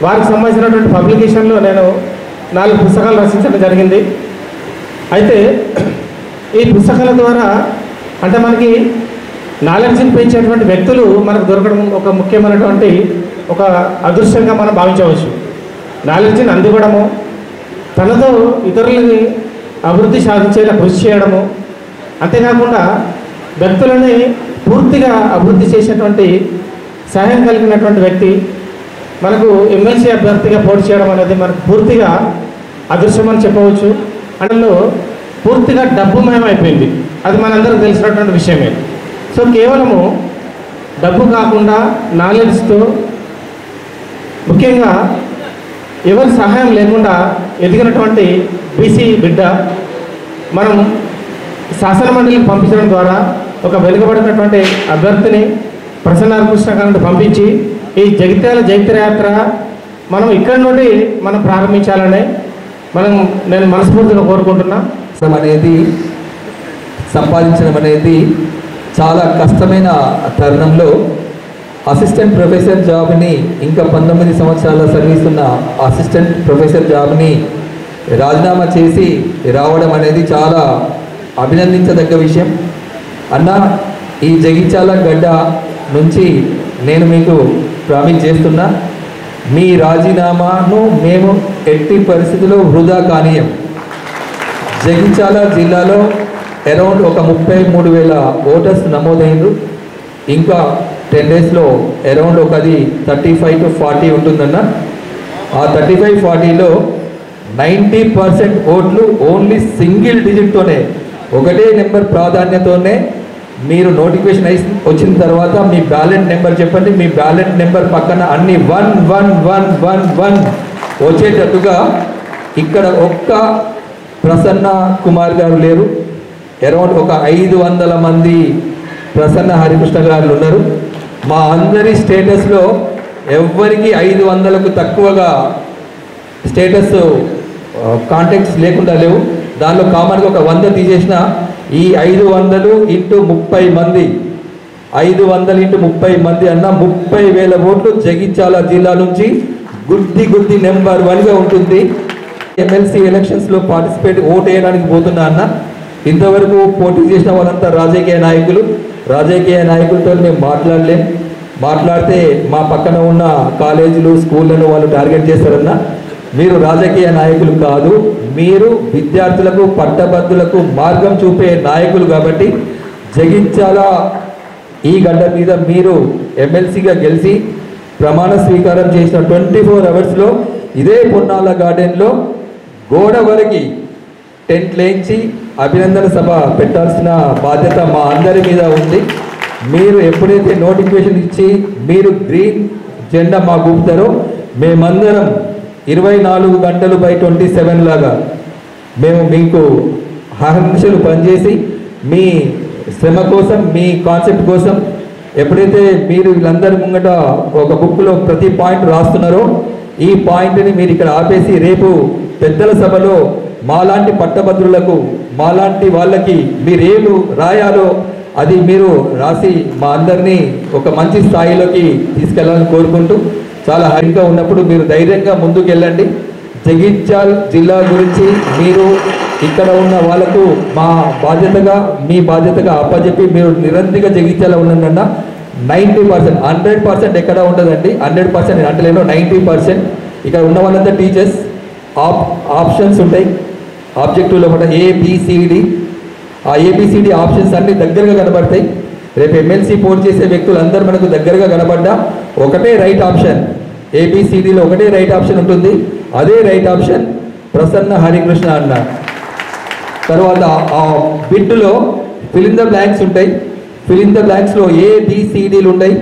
వారికి సంబంధించినటువంటి పబ్లికేషన్లో నేను 4 పుస్తకాలు రచించడం జరిగింది. అయితే ఈ పుస్తకాల ద్వారా అంటే మనకి నాలెడ్జ్ని పెంచేటువంటి వ్యక్తులు మనకు దొరకడం ఒక ముఖ్యమైనటువంటి ఒక అదృష్టంగా మనం భావించవచ్చు. నాలెడ్జ్ని అందివ్వడము, తనతో ఇతరులని అభివృద్ధి సాధించేలా కృషి చేయడము, అంతేకాకుండా వ్యక్తులని పూర్తిగా అభివృద్ధి చేసేటువంటి సహాయం కలిగినటువంటి వ్యక్తి మనకు ఎమ్మెల్సీ అభ్యర్థిగా పోటీ చేయడం అనేది మనకు పూర్తిగా అదృష్టం అని చెప్పవచ్చు. అందులో పూర్తిగా డబ్బుమయం అయిపోయింది, అది మనందరికీ తెలిసినటువంటి విషయమే. సో కేవలము డబ్బు కాకుండా నాలెడ్జ్తో, ముఖ్యంగా ఎవరి సహాయం లేకుండా ఎదిగినటువంటి బీసీ బిడ్డ మనం శాసన మండలికి పంపించడం ద్వారా ఒక వెనుకబడినటువంటి అభ్యర్థిని ప్రసన్న హరికృష్ణ గారిని పంపించి ఈ జగిత్యాల జైత్రయాత్ర మనం ఇక్కడి నుండి మనం ప్రారంభించాలని నేను మనస్ఫూర్తిగా కోరుకుంటున్నా. అనేది సంపాదించడం అనేది చాలా కష్టమైన తరుణంలో అసిస్టెంట్ ప్రొఫెసర్ జాబ్ని, ఇంకా 19 సంవత్సరాల సర్వీస్ ఉన్న అసిస్టెంట్ ప్రొఫెసర్ జాబ్ని రాజీనామా చేసి రావడం అనేది చాలా అభినందించదగ్గ విషయం. అన్న, ఈ జగిత్యాల గడ్డ నుంచి నేను మీకు ప్రామిస్ చేస్తున్నా, మీ రాజీనామాను మేము ఎట్టి పరిస్థితుల్లో వృధా కానీయం. జగిత్యాల జిల్లాలో అరౌండ్ ఒక 33,000 ఓటర్స్ నమోదైండ్రు. ఇంకా 10 డేస్లో అరౌండ్ ఒకది 35 to 40 ఉంటుందన్న. ఆ 35-40లో 90% ఓట్లు ఓన్లీ సింగిల్ డిజిట్తోనే, ఒకటే నెంబర్ ప్రాధాన్యతోనే మీరు నోటిఫికేషన్ వచ్చిన తర్వాత మీ బ్యాలెట్ నెంబర్ చెప్పండి, మీ బ్యాలెట్ నెంబర్ పక్కన అన్ని 11111 వచ్చేటట్టుగా. ఇక్కడ ఒక్క ప్రసన్న కుమార్ గారు లేరు, అరౌండ్ ఒక 500 మంది ప్రసన్న హరికృష్ణ గారు ఉన్నారు. మా అందరి స్టేటస్లో ఎవ్వరికి 500కు తక్కువగా స్టేటస్ కాంటాక్ట్స్ లేకుండా లేవు. దానిలో కామన్గా ఒక 100 తీసేసిన ఈ 500 ఇంటూ 30 మంది, 500 ఇంటూ 30 మంది అన్న 30,000 ఓట్లు జగిత్యాల జిల్లా నుంచి గుద్ది నెంబర్ 1గా ఉంటుంది. ఎమ్మెల్సీ ఎలక్షన్స్లో పార్టిసిపేట్ ఓటు వేయడానికి పోతున్నా అన్న. ఇంతవరకు పోటీ చేసిన వాళ్ళంతా రాజకీయ నాయకులతో మేము మాట్లాడితే మా పక్కన ఉన్న కాలేజీలు స్కూళ్ళను వాళ్ళు టార్గెట్ చేస్తారన్న. మీరు రాజకీయ నాయకులు కాదు, మీరు విద్యార్థులకు పట్టభద్రులకు మార్గం చూపే నాయకులు. కాబట్టి జగిత్యాల ఈ గడ్డ మీద మీరు ఎమ్మెల్సీగా గెలిచి ప్రమాణ స్వీకారం చేసిన 24 అవర్స్లో ఇదే పొన్నాల గార్డెన్లో గోడ వరకు టెంట్ లేంచి అభినందన సభ పెట్టాల్సిన బాధ్యత మా అందరి మీద ఉంది. మీరు ఎప్పుడైతే నోటిఫికేషన్ ఇచ్చి మీరు గ్రీన్ జెండా మాకు ఊపుతారో మేమందరం 24 గంటలు బై 27 లాగా మేము మీకు హర్నిశలు పనిచేసి మీ శ్రమ కోసం, మీ కాన్సెప్ట్ కోసం, ఎప్పుడైతే మీరు వీళ్ళందరి ముంగట ఒక బుక్లో ప్రతి పాయింట్ రాస్తున్నారో ఈ పాయింట్ని మీరు ఇక్కడ ఆపేసి రేపు పెద్దల సభలో మాలాంటి పట్టభద్రులకు, మాలాంటి వాళ్ళకి మీరేమి రాయాలో అది మీరు రాసి మా అందరినీ ఒక మంచి స్థాయిలోకి తీసుకెళ్లాలని కోరుకుంటూ, చాలా హరిగా ఉన్నప్పుడు మీరు ధైర్యంగా ముందుకు వెళ్ళండి. జగిత్యాల జిల్లా గురించి మీరు ఇక్కడ ఉన్న వాళ్ళకు మీ బాధ్యతగా అప్పచెప్పి మీరు నిరంతరంగా జగిత్యాల ఉన్నదన్న 90%, 100% ఎక్కడ ఉండదండి. 100% అంటలేను, 90% ఇక్కడ ఉన్న వాళ్ళంతా టీచర్స్. ఆప్షన్స్ ఉంటాయి ఆబ్జెక్టివ్లో కూడా ABCD. ఆ ABCD ఆప్షన్స్ అన్ని దగ్గరగా కనబడతాయి. రేపు ఎమ్మెల్సీ పోటీ చేసే వ్యక్తులు అందరూ మనకు దగ్గరగా కనబడ్డా ఒకటే రైట్ ఆప్షన్, ABCDలో ఒకటే రైట్ ఆప్షన్ ఉంటుంది. అదే రైట్ ఆప్షన్ ప్రసన్న హరికృష్ణ అన్న. తర్వాత ఆ బిడ్లో ఫిల్ ఇన్ ద బ్లాంక్స్ ఉంటాయి. ఫిల్ ఇన్ ద బ్లాంక్స్లో ABCDలు ఉంటాయి,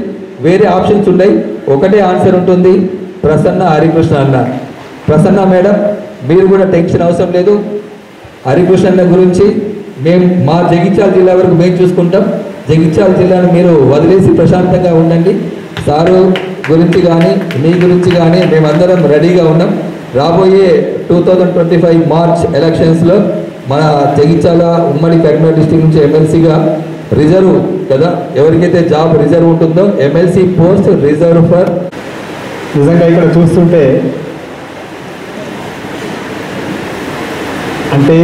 వేరే ఆప్షన్స్ ఉంటాయి. ఒకటే ఆన్సర్ ఉంటుంది, ప్రసన్న హరికృష్ణ అన్న. ప్రసన్న మేడం, మీరు కూడా టెన్షన్ అవసరం లేదు. హరికృష్ణ గురించి మేము మా జగిత్యాల జిల్లా వరకు మేము చూసుకుంటాం. జగిత్యాల జిల్లాను మీరు వదిలేసి ప్రశాంతంగా ఉండండి. సారు గురించి కానీ మీ గురించి కానీ మేమందరం రెడీగా ఉన్నాం. రాబోయే 2025 మార్చ్ ఎలక్షన్స్లో మన జగిత్యాల ఉమ్మడి కరీంనగర్ డిస్ట్రిక్ట్ నుంచి ఎమ్మెల్సీగా రిజర్వ్ కదా, ఎవరికైతే జాబ్ రిజర్వ్ ఉంటుందో ఎమ్మెల్సీ పోస్ట్ రిజర్వ్ ఫర్. నిజంగా ఇక్కడ చూస్తుంటే అంటే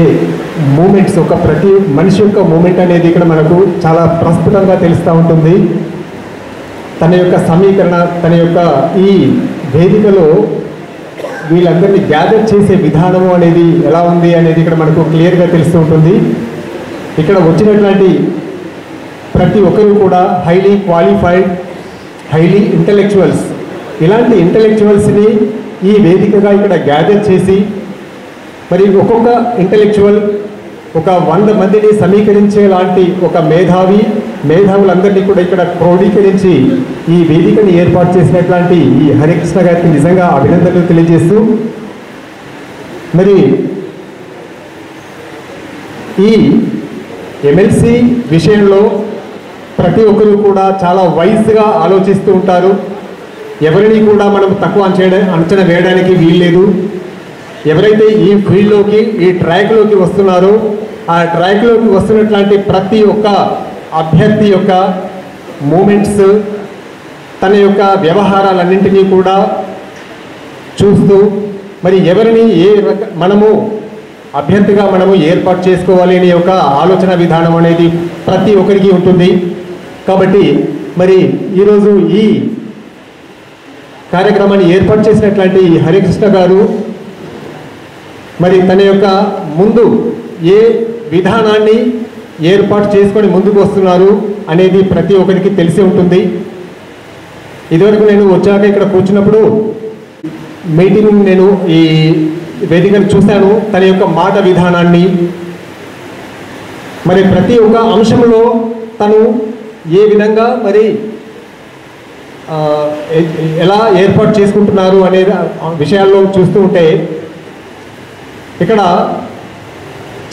మూమెంట్స్, ఒక ప్రతి మనిషి యొక్క మూమెంట్ అనేది ఇక్కడ మనకు చాలా ప్రస్ఫుటంగా తెలుస్తూ ఉంటుంది. తన యొక్క సమీకరణ, తన యొక్క ఈ వేదికలో వీళ్ళందరినీ గ్యాదర్ చేసే విధానము అనేది ఎలా ఉంది అనేది ఇక్కడ మనకు క్లియర్గా తెలుస్తూ ఉంటుంది. ఇక్కడ వచ్చినటువంటి ప్రతి ఒక్కరు కూడా హైలీ క్వాలిఫైడ్, హైలీ ఇంటలెక్చువల్స్. ఇలాంటి ఇంటలెక్చువల్స్ని ఈ వేదికగా ఇక్కడ గ్యాదర్ చేసి మరి ఒక్కొక్క ఇంటలెక్చువల్ ఒక 100 మందిని సమీకరించే లాంటి ఒక మేధావులందరినీ కూడా ఇక్కడ క్రోడీకరించి ఈ వేదికని ఏర్పాటు చేసినటువంటి ఈ హరికృష్ణ గారికి నిజంగా అభినందనలు తెలియజేస్తూ, మరి ఈ ఎమ్మెల్సీ విషయంలో ప్రతి ఒక్కరు కూడా చాలా వైజ్గా ఆలోచిస్తూ ఉంటారు. ఎవరిని కూడా మనం తక్కువ అంచనా వేయడానికి వీల్లేదు. ఎవరైతే ఈ ఫీల్డ్లోకి, ఈ ట్రాక్లోకి వస్తున్నారో ఆ ట్రాక్లోకి వస్తున్నట్లాంటి ప్రతి ఒక్క అభ్యర్థి యొక్క మూమెంట్స్, తన యొక్క వ్యవహారాలన్నింటినీ కూడా చూస్తూ మరి ఎవరిని మనము అభ్యర్థిగా మనము ఏర్పాటు చేసుకోవాలి అనే ఒక ఆలోచన విధానం అనేది ప్రతి ఒక్కరికి ఉంటుంది. కాబట్టి మరి ఈరోజు ఈ కార్యక్రమాన్ని ఏర్పాటు చేసినటువంటి హరికృష్ణ గారు మరి తన యొక్క ముందు ఏ విధానాన్ని ఏర్పాటు చేసుకొని ముందుకు వస్తున్నారు అనేది ప్రతి ఒక్కరికి తెలిసి ఉంటుంది. ఇదివరకు నేను వచ్చాక ఇక్కడ కూర్చున్నప్పుడు మీటింగ్ నేను ఈ వేదికను చూశాను. తన యొక్క మాట విధానాన్ని, మరి ప్రతి ఒక్క అంశంలో తను ఏ విధంగా మరి ఎలా ఏర్పాటు చేసుకుంటున్నారు అనే విషయాల్లో చూస్తూ ఉంటే ఇక్కడ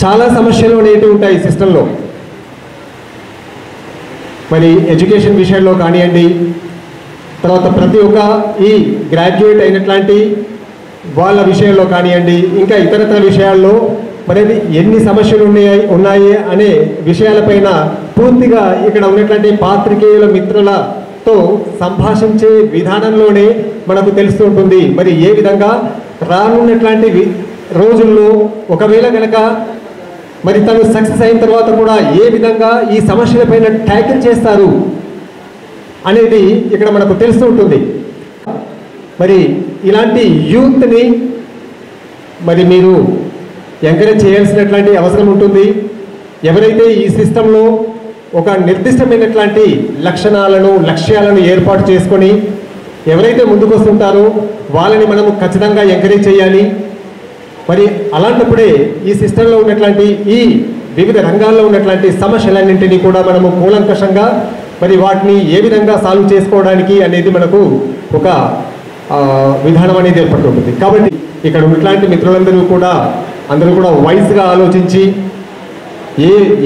చాలా సమస్యలు అనేవి ఉంటాయి సిస్టంలో. మరి ఎడ్యుకేషన్ విషయంలో కానివ్వండి, తర్వాత ప్రతి ఒక్క ఈ గ్రాడ్యుయేట్ అయినట్లాంటి వాళ్ళ విషయంలో కానివ్వండి, ఇంకా ఇతరత్ర విషయాల్లో మరి ఎన్ని సమస్యలు ఉన్నాయి అనే విషయాలపైన పూర్తిగా ఇక్కడ ఉన్నటువంటి పాత్రికేయుల మిత్రులతో సంభాషించే విధానంలోనే మనకు తెలుస్తూ ఉంటుంది. మరి ఏ విధంగా రానున్నటువంటి రోజుల్లో ఒకవేళ కనుక మరి తను సక్సెస్ అయిన తర్వాత కూడా ఏ విధంగా ఈ సమస్యలపైన ట్యాకిల్ చేస్తారు అనేది ఇక్కడ మనకు తెలుస్తూ ఉంటుంది. మరి ఇలాంటి యూత్ని మరి మీరు ఎంకరేజ్ చేయాల్సినటువంటి అవసరం ఉంటుంది. ఎవరైతే ఈ సిస్టంలో ఒక నిర్దిష్టమైనటువంటి లక్ష్యాలను ఏర్పాటు చేసుకొని ఎవరైతే ముందుకు వస్తుంటారో వాళ్ళని మనము ఖచ్చితంగా ఎంకరేజ్ చేయాలి. మరి అలాంటప్పుడే ఈ సిస్టంలో ఉన్నటువంటి ఈ వివిధ రంగాల్లో ఉన్నటువంటి సమస్యలన్నింటినీ కూడా మనము కూలంకషంగా మరి వాటిని ఏ విధంగా సాల్వ్ చేసుకోవడానికి అనేది మనకు ఒక విధానం అనేది ఏర్పడుతుంటుంది. కాబట్టి ఇక్కడ ఉన్నట్లాంటి మిత్రులందరూ కూడా వైజ్గా ఆలోచించి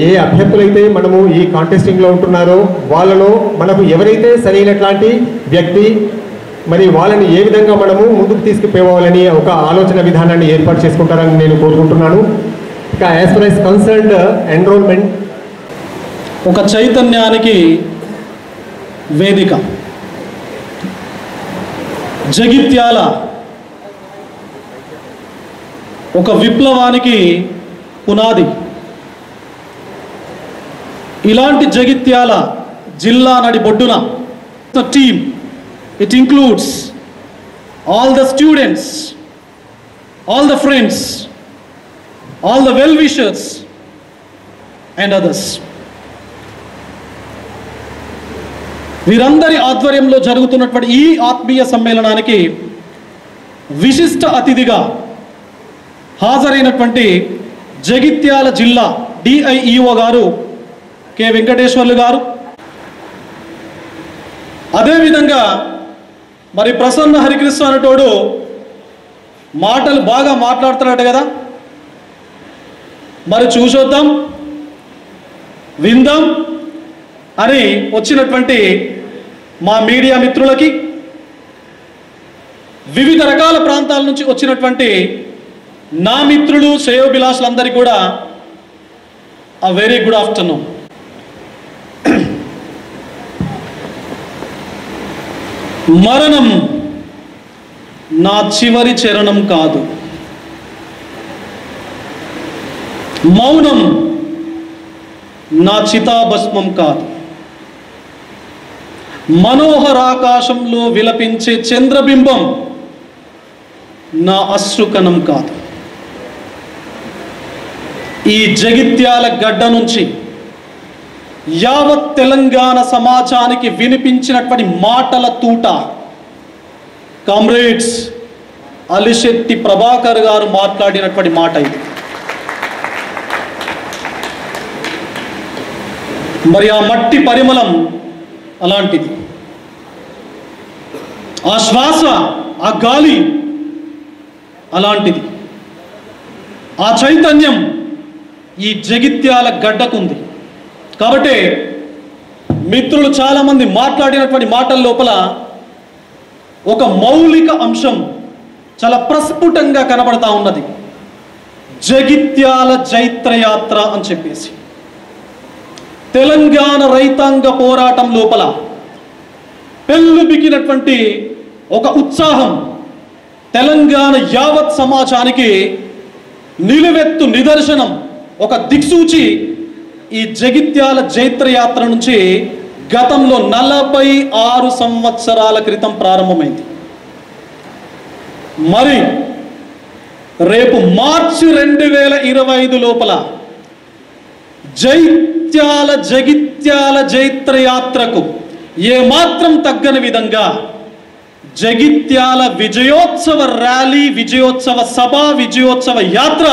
ఏ అభ్యర్థులైతే మనము ఈ కాంటెస్టింగ్లో ఉంటున్నారో వాళ్ళలో మనకు ఎవరైతే సరైనట్లాంటి వ్యక్తి మరి వాళ్ళని ఏ విధంగా మనము ముందుకు తీసుకుపోవాలని ఒక ఆలోచన విధానాన్ని ఏర్పాటు చేసుకుంటారని నేను కోరుకుంటున్నాను. ఇక as far as concerned enrolment ఒక చైతన్యానికి వేదిక, జగిత్యాల ఒక విప్లవానికి పునాది. ఇలాంటి జగిత్యాల జిల్లా నడి బొడ్డున team, it includes all the students, all the friends, all the well-wishers and others. వీరందరి ఆధ్వర్యంలో జరుగుతున్నటువంటి ఈ ఆత్మీయ సమ్మేళనానికి విశిష్ట అతిథిగా హాజరైనటువంటి జగిత్యాల జిల్లా డిఐఈఓ గారు కె వెంకటేశ్వర్లు గారు, అదేవిధంగా మరి ప్రసన్న హరికృష్ణ అనేటోడు మాటలు బాగా మాట్లాడుతున్నాడు కదా, మరి చూసొద్దాం విందాం అని వచ్చినటువంటి మా మీడియా మిత్రులకి, వివిధ రకాల ప్రాంతాల నుంచి వచ్చినటువంటి నా మిత్రులు శ్రేయోభిలాషులందరికీ కూడా a very good afternoon. మరణం నా చివరి చరణం కాదు, మౌనం నా చితాభస్మం కాదు, మనోహరాకాశంలో విలపించే చంద్రబింబం నా అశ్రుకణం కాదు. ఈ జగిత్యాల గడ్డ నుంచి యావత్ తెలంగాణ సమాజానికి వినిపించినటువంటి మాటల తూట కామ్రేడ్స్ అలిశెట్టి ప్రభాకర్ గారు మాట్లాడినటువంటి మాట ఇది. మరి ఆ మట్టి పరిమళం అలాంటిది, ఆ శ్వాస, ఆ గాలి అలాంటిది, ఆ చైతన్యం ఈ జగిత్యాల గడ్డకుంది. కాబట్టి మిత్రులు చాలామంది మాట్లాడినటువంటి మాటల లోపల ఒక మౌలిక అంశం చాలా ప్రస్ఫుటంగా కనబడతా ఉన్నది. జగిత్యాల జైత్రయాత్ర అని చెప్పేసి తెలంగాణ రైతాంగ పోరాటం లోపల పెళ్ళుబికినటువంటి ఒక ఉత్సాహం, తెలంగాణ యావత్ సమాజానికి నిలువెత్తు నిదర్శనం, ఒక దిక్సూచి ఈ జగిత్యాల జైత్రయాత్ర నుంచి గతంలో 46 సంవత్సరాల క్రితం ప్రారంభమైంది. మరి రేపు మార్చి 2025 లోపల జగిత్యాల జైత్రయాత్రకు ఏమాత్రం తగ్గని విధంగా జగిత్యాల విజయోత్సవ ర్యాలీ, విజయోత్సవ సభ, విజయోత్సవ యాత్ర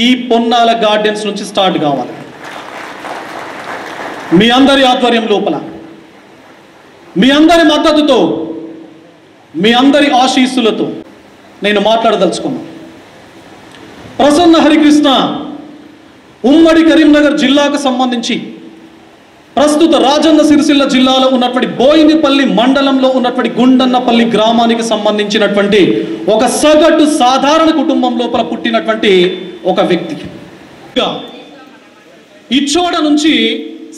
ఈ పొన్నాల గార్డెన్స్ నుంచి స్టార్ట్ కావాలి. మీ అందరి ఆధ్వర్యం లోపల, మీ అందరి మద్దతుతో, మీ అందరి ఆశీస్సులతో నేను మాట్లాడదలుచుకున్నాను. ప్రసన్న హరికృష్ణ ఉమ్మడి కరీంనగర్ జిల్లాకు సంబంధించి ప్రస్తుత రాజన్న సిరిసిల్ల జిల్లాలో ఉన్నటువంటి బోయినపల్లి మండలంలో ఉన్నటువంటి గుండన్నపల్లి గ్రామానికి సంబంధించినటువంటి ఒక సగటు సాధారణ కుటుంబం లోపల పుట్టినటువంటి ఒక వ్యక్తి. ఇచ్చోడ నుంచి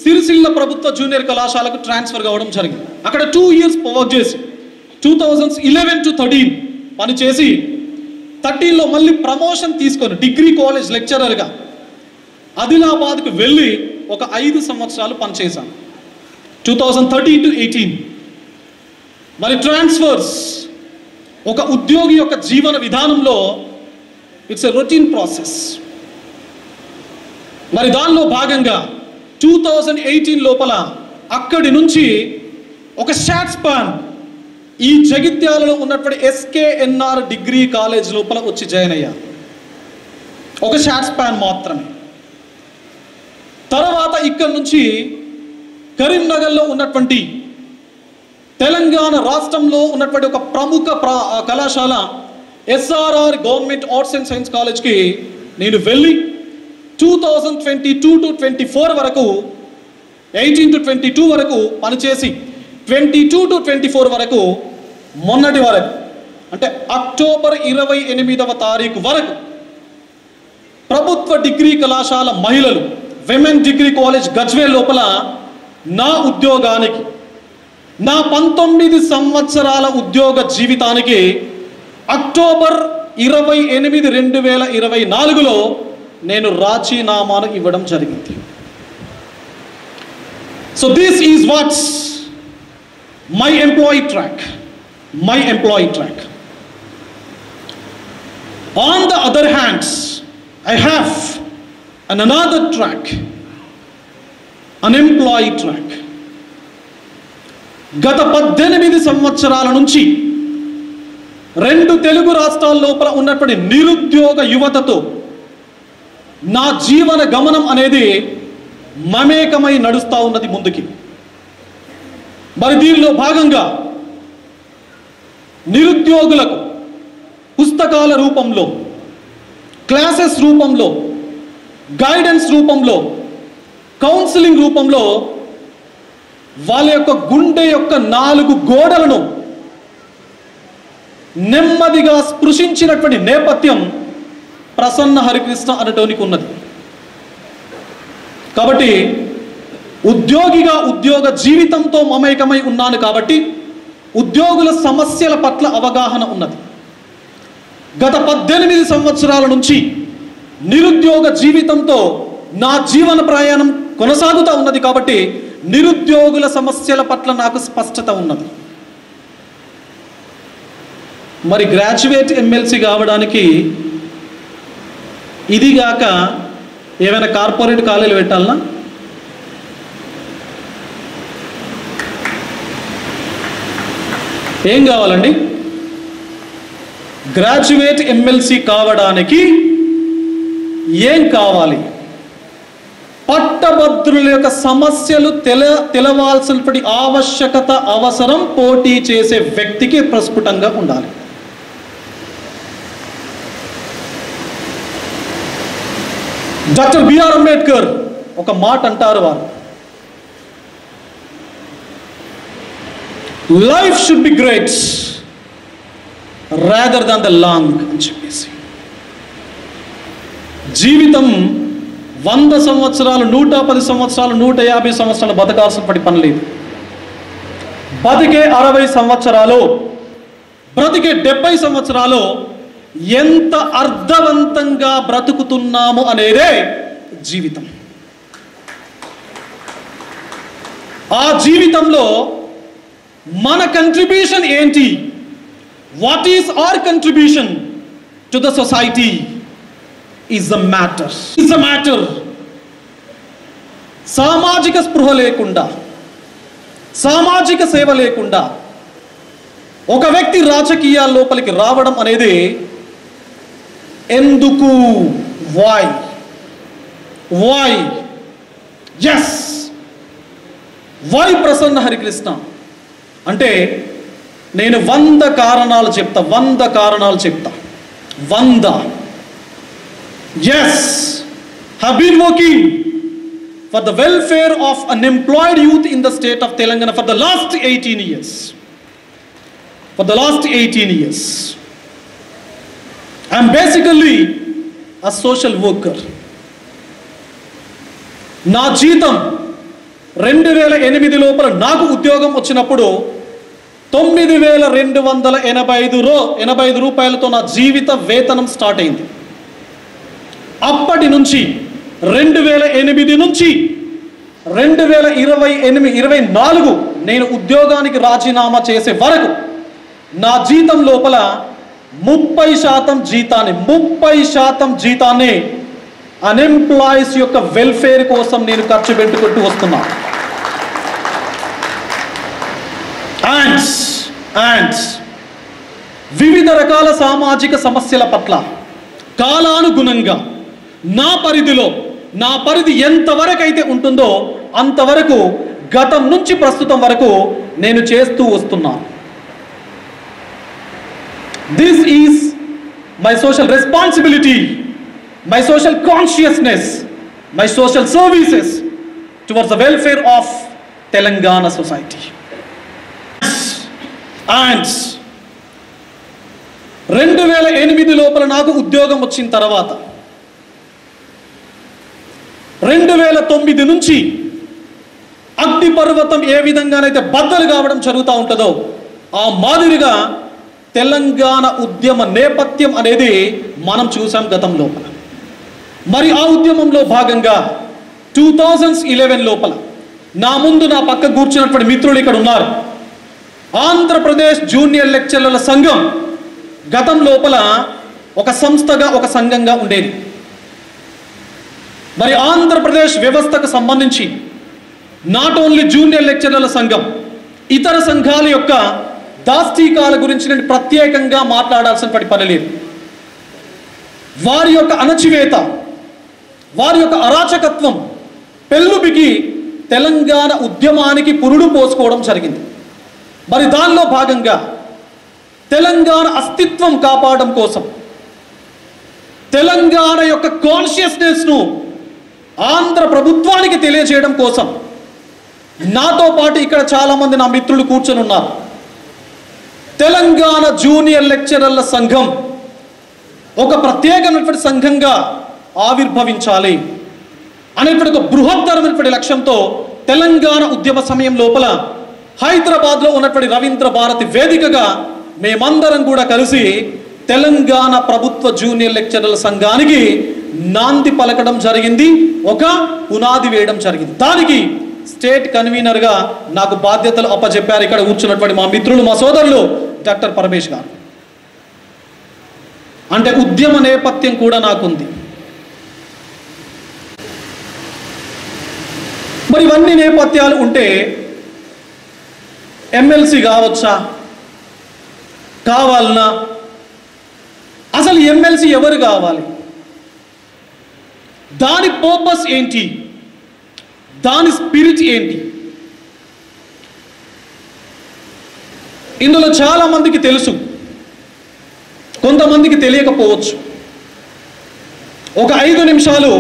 సిరిసిల్ల ప్రభుత్వ జూనియర్ కళాశాలకు ట్రాన్స్ఫర్ కావడం జరిగింది. అక్కడ 2 years వర్క్ చేసి 2011 to 13 పనిచేసి 13లో మళ్ళీ ప్రమోషన్ తీసుకొని డిగ్రీ కాలేజ్ లెక్చరర్గా ఆదిలాబాద్కు వెళ్ళి ఒక 5 సంవత్సరాలు పనిచేశాను. 2013 to 18 మరి ట్రాన్స్ఫర్స్ ఒక ఉద్యోగి యొక్క జీవన విధానంలో ఇట్స్ ఎ రొటీన్ ప్రాసెస్. మరి దానిలో భాగంగా 2018 లోపల అక్కడి నుంచి ఒక షార్ట్ స్పాన్ ఈ జగిత్యాలలో ఉన్నటువంటి SKNR డిగ్రీ కాలేజ్ లోపల వచ్చి జాయిన్ అయ్యాను. ఒక షార్ట్ స్పాన్ మాత్రమే. తర్వాత ఇక్కడ నుంచి కరీంనగర్లో ఉన్నటువంటి తెలంగాణ రాష్ట్రంలో ఉన్నటువంటి ఒక ప్రముఖ కళాశాల SRR government arts and science కాలేజ్కి నేను వెళ్ళి 2022 to 24 వరకు, 18 to 22 వరకు పనిచేసి 22 to 24 వరకు, మొన్నటి వరకు అంటే అక్టోబర్ 28వ తారీఖు వరకు ప్రభుత్వ డిగ్రీ కళాశాల మహిళలు విమెన్ డిగ్రీ కాలేజ్ గజ్వేల్ లోపల నా ఉద్యోగానికి, నా 19 సంవత్సరాల ఉద్యోగ జీవితానికి అక్టోబర్ 28, 2024లో నేను రాజీనామాను ఇవ్వడం జరిగింది. So this is what's my employee track. On the other hand, I have another track, an employee track. గత 18 సంవత్సరాల నుంచి 2 తెలుగు రాష్ట్రాల లోపల ఉన్నటువంటి నిరుద్యోగ యువతతో నా జీవన గమనం అనేది మమేకమై నడుస్తూ ఉన్నది ముందుకి. మరి దీనిలో భాగంగా నిరుద్యోగులకు పుస్తకాల రూపంలో, క్లాసెస్ రూపంలో, గైడెన్స్ రూపంలో, కౌన్సిలింగ్ రూపంలో వాళ్ళ యొక్క గుండె యొక్క 4 గోడలను నెమ్మదిగా స్పృశించినటువంటి నేపథ్యం ప్రసన్న హరికృష్ణ అనటోనికి ఉన్నది. కాబట్టి ఉద్యోగిగా ఉద్యోగ జీవితంతో మమేకమై ఉన్నాను కాబట్టి ఉద్యోగుల సమస్యల పట్ల అవగాహన ఉన్నది. గత 18 సంవత్సరాల నుంచి నిరుద్యోగ జీవితంతో నా జీవన ప్రయాణం కొనసాగుతూ ఉన్నది కాబట్టి నిరుద్యోగుల సమస్యల పట్ల నాకు స్పష్టత ఉన్నది. మరి గ్రాడ్యుయేట్ ఎమ్మెల్సీ కావడానికి ఇదిగాక ఏమైనా కార్పొరేట్ కాలేజీలు పెట్టాలనా? ఏం కావాలండి? గ్రాడ్యుయేట్ ఎమ్మెల్సీ కావడానికి ఏం కావాలి? పట్టభద్రుల యొక్క సమస్యలు తెలవాల్సినటువంటి ఆవశ్యకత, అవసరం పోటీ చేసే వ్యక్తికి ప్రస్ఫుటంగా ఉండాలి. డాక్టర్ బిఆర్ అంబేద్కర్ ఒక మాట అంటారు, వారు life should be great rather than the long అని చెప్పేసి. జీవితం 100 సంవత్సరాలు, 110 సంవత్సరాలు, 150 సంవత్సరాలు బతకాల్సినటువంటి పని లేదు. బతికే 60 సంవత్సరాలు, బ్రతికే 70 సంవత్సరాలు ఎంత అర్థవంతంగా బ్రతుకుతున్నాము అనేదే జీవితం. ఆ జీవితంలో మన కంట్రిబ్యూషన్ ఏంటి? What is our contribution to the society is the matter. సామాజిక స్పృహ లేకుండా, సామాజిక సేవ లేకుండా ఒక వ్యక్తి రాజకీయాల లోపలికి రావడం అనేది ఎందుకు? Why? Yes, Y Prasanna Harikrishna అంటే నేను 100 కారణాలు చెప్తా. 100 yes, have been working for the welfare of unemployed youth in the state of Telangana for the last 18 years. I am basically a social worker. నా జీతం 2008 లోపల నాకు ఉద్యోగం వచ్చినప్పుడు 9,285 రూపాయలతో నా జీవిత వేతనం స్టార్ట్ అయింది. అప్పటి నుంచి 2008 నుంచి 2024 నేను ఉద్యోగానికి రాజీనామా చేసే వరకు నా జీతం లోపల 30% జీతాన్ని అన్ఎంప్లాయీస్ యొక్క వెల్ఫేర్ కోసం నేను ఖర్చు పెట్టుకుంటూ వస్తున్నా. అండ్ వివిధ రకాల సామాజిక సమస్యల పట్ల కాలానుగుణంగా నా పరిధి ఎంతవరకు అయితే ఉంటుందో అంతవరకు గతం నుంచి ప్రస్తుతం వరకు నేను చేస్తూ వస్తున్నాను. This is my social responsibility, my social consciousness, my social services towards the welfare of Telangana society. And 2008 లోపల నాకు ఉద్యోగం వచ్చిన తర్వాత 2009 నుంచి అగ్ని పర్వతం ఏ విధంగానైతే బద్దలు కావడం జరుగుతూ ఉంటుందో ఆ మాదిరిగా తెలంగాణ ఉద్యమ నేపథ్యం అనేది మనం చూసాం గతం లోపల. మరి ఆ ఉద్యమంలో భాగంగా 2011 లోపల నా ముందు నా పక్క కూర్చున్నటువంటి మిత్రులు ఇక్కడ ఉన్నారు. ఆంధ్రప్రదేశ్ జూనియర్ లెక్చరర్ల సంఘం గతం లోపల ఒక సంస్థగా, ఒక సంఘంగా ఉండేది. మరి ఆంధ్రప్రదేశ్ వ్యవస్థకు సంబంధించి నాట్ ఓన్లీ జూనియర్ లెక్చరర్ల సంఘం, ఇతర సంఘాల యొక్క దాష్టీకాల గురించి నేను ప్రత్యేకంగా మాట్లాడాల్సినటువంటి పని లేదు. వారి యొక్క అణచివేత, వారి యొక్క అరాచకత్వం పెళ్ళుబికి తెలంగాణ ఉద్యమానికి పురుడు పోసుకోవడం జరిగింది. మరి దానిలో భాగంగా తెలంగాణ అస్తిత్వం కాపాడడం కోసం, తెలంగాణ యొక్క కాన్షియస్నెస్ను ఆంధ్ర ప్రభుత్వానికి తెలియజేయడం కోసం నాతో పాటు ఇక్కడ చాలామంది నా మిత్రులు కూర్చొని ఉన్నారు. తెలంగాణ జూనియర్ లెక్చరర్ల సంఘం ఒక ప్రత్యేకమైనటువంటి సంఘంగా ఆవిర్భవించాలి అనేటువంటి ఒక బృహత్తరమైనటువంటి లక్ష్యంతో తెలంగాణ ఉద్యమ సమయం లోపల హైదరాబాద్లో ఉన్నటువంటి రవీంద్ర భారతి వేదికగా మేమందరం కూడా కలిసి తెలంగాణ ప్రభుత్వ జూనియర్ లెక్చరర్ల సంఘానికి నాంది పలకడం జరిగింది, ఒక పునాది వేయడం జరిగింది. దానికి స్టేట్ కన్వీనర్గా నాకు బాధ్యతలు అప్పచెప్పారు ఇక్కడ కూర్చున్నటువంటి మా మిత్రులు, మా సోదరులు డాక్టర్ పరమేష్ గారు. అంటే ఉద్యమ నేపథ్యం కూడా నాకుంది. మరి ఇవన్నీ నేపథ్యాలు ఉంటే ఎమ్మెల్సీ కావచ్చా, కావాలనా? అసలు ఎమ్మెల్సీ ఎవరు కావాలి, దాని పర్పస్ ఏంటి, దాని స్పిరిట్ ఏంటి? ఇందులో చాలా మందికి తెలుసు, కొంతమందికి తెలియకపోవచ్చు. ఒక 5 నిమిషాలు,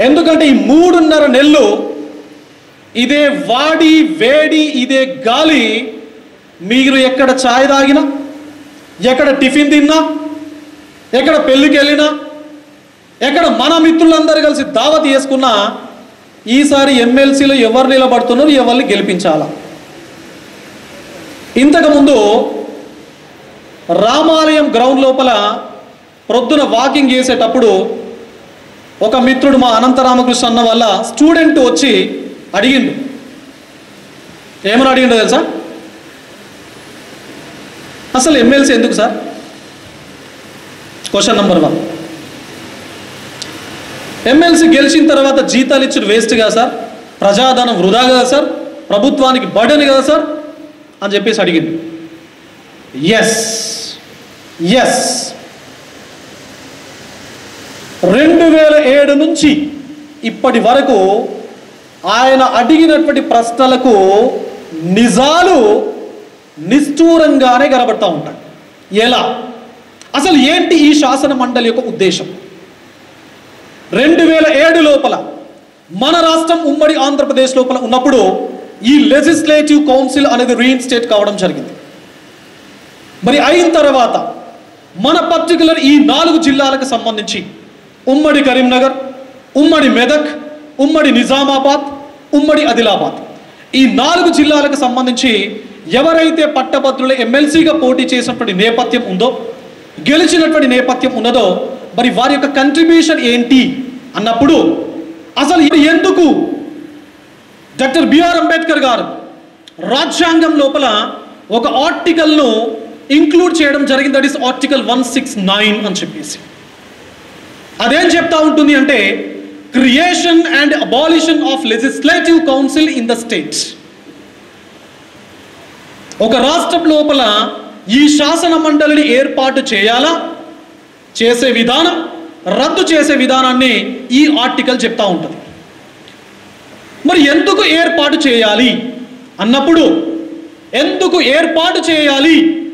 ఎందుకంటే ఈ 3.5 నెలలు ఇదే వాడి వేడి, ఇదే గాలి, మీరు ఎక్కడ ఛాయ్ తాగినా, ఎక్కడ టిఫిన్ తిన్నా, ఎక్కడ పెళ్ళికి వెళ్ళినా, ఎక్కడ మన మిత్రులందరూ కలిసి దావత్ చేసుకున్నా, ఈసారి ఎమ్మెల్సీలో ఎవరు నిలబడుతున్నారు, ఎవరిని గెలిపించాలా? ఇంతకుముందు రామాలయం గ్రౌండ్ లోపల ప్రొద్దున వాకింగ్ చేసేటప్పుడు ఒక మిత్రుడు, మా అనంతరామకృష్ణ అన్న వాళ్ళ స్టూడెంట్ వచ్చి అడిగిండు. ఏమని అడిగిండో తెలుసా? అసలు ఎమ్మెల్సీ ఎందుకు సార్? Question number 1. ఎమ్మెల్సీ గెలిచిన తర్వాత జీతాలు ఇచ్చిన వేస్ట్ కదా సార్, ప్రజాధనం వృధా కదా సార్, ప్రభుత్వానికి బర్డెన్ కదా సార్ అని చెప్పేసి అడిగింది. ఎస్ 2007 నుంచి ఇప్పటి వరకు ఆయన అడిగినటువంటి ప్రశ్నలకు నిజాలు నిష్ఠూరంగానే కనబడతా ఉంటాయి. ఎలా? అసలు ఏంటి ఈ శాసన మండలి యొక్క ఉద్దేశం? 2007 లోపల మన రాష్ట్రం ఉమ్మడి ఆంధ్రప్రదేశ్ లోపల ఉన్నప్పుడు ఈ లెజిస్లేటివ్ కౌన్సిల్ అనేది రీఇన్స్టేట్ కావడం జరిగింది. మరి అయిన తర్వాత మన పర్టికులర్ ఈ 4 జిల్లాలకు సంబంధించి ఉమ్మడి కరీంనగర్, ఉమ్మడి మెదక్, ఉమ్మడి నిజామాబాద్, ఉమ్మడి ఆదిలాబాద్, ఈ 4 జిల్లాలకు సంబంధించి ఎవరైతే పట్టభద్రుల ఎమ్మెల్సీగా పోటీ చేసినటువంటి నేపథ్యం ఉందో, గెలిచినటువంటి నేపథ్యం ఉన్నదో, మరి వారి యొక్క కంట్రిబ్యూషన్ ఏంటి అన్నప్పుడు, అసలు ఎందుకు డాక్టర్ బిఆర్ అంబేద్కర్ గారు రాజ్యాంగం లోపల ఒక ఆర్టికల్ను ఇంక్లూడ్ చేయడం జరిగింది. దట్ ఈస్ ఆర్టికల్ 169 అని చెప్పేసి. అదేం చెప్తా ఉంటుంది అంటే, creation and abolition of legislative council in the states. ఒక రాష్ట్రం లోపల ఈ శాసన మండలిని ఏర్పాటు చేయాలా, చేసే విధానం, రద్దు చేసే విధానాన్ని ఈ ఆర్టికల్ చెప్తా ఉంటుంది. మరి ఎందుకు ఏర్పాటు చేయాలి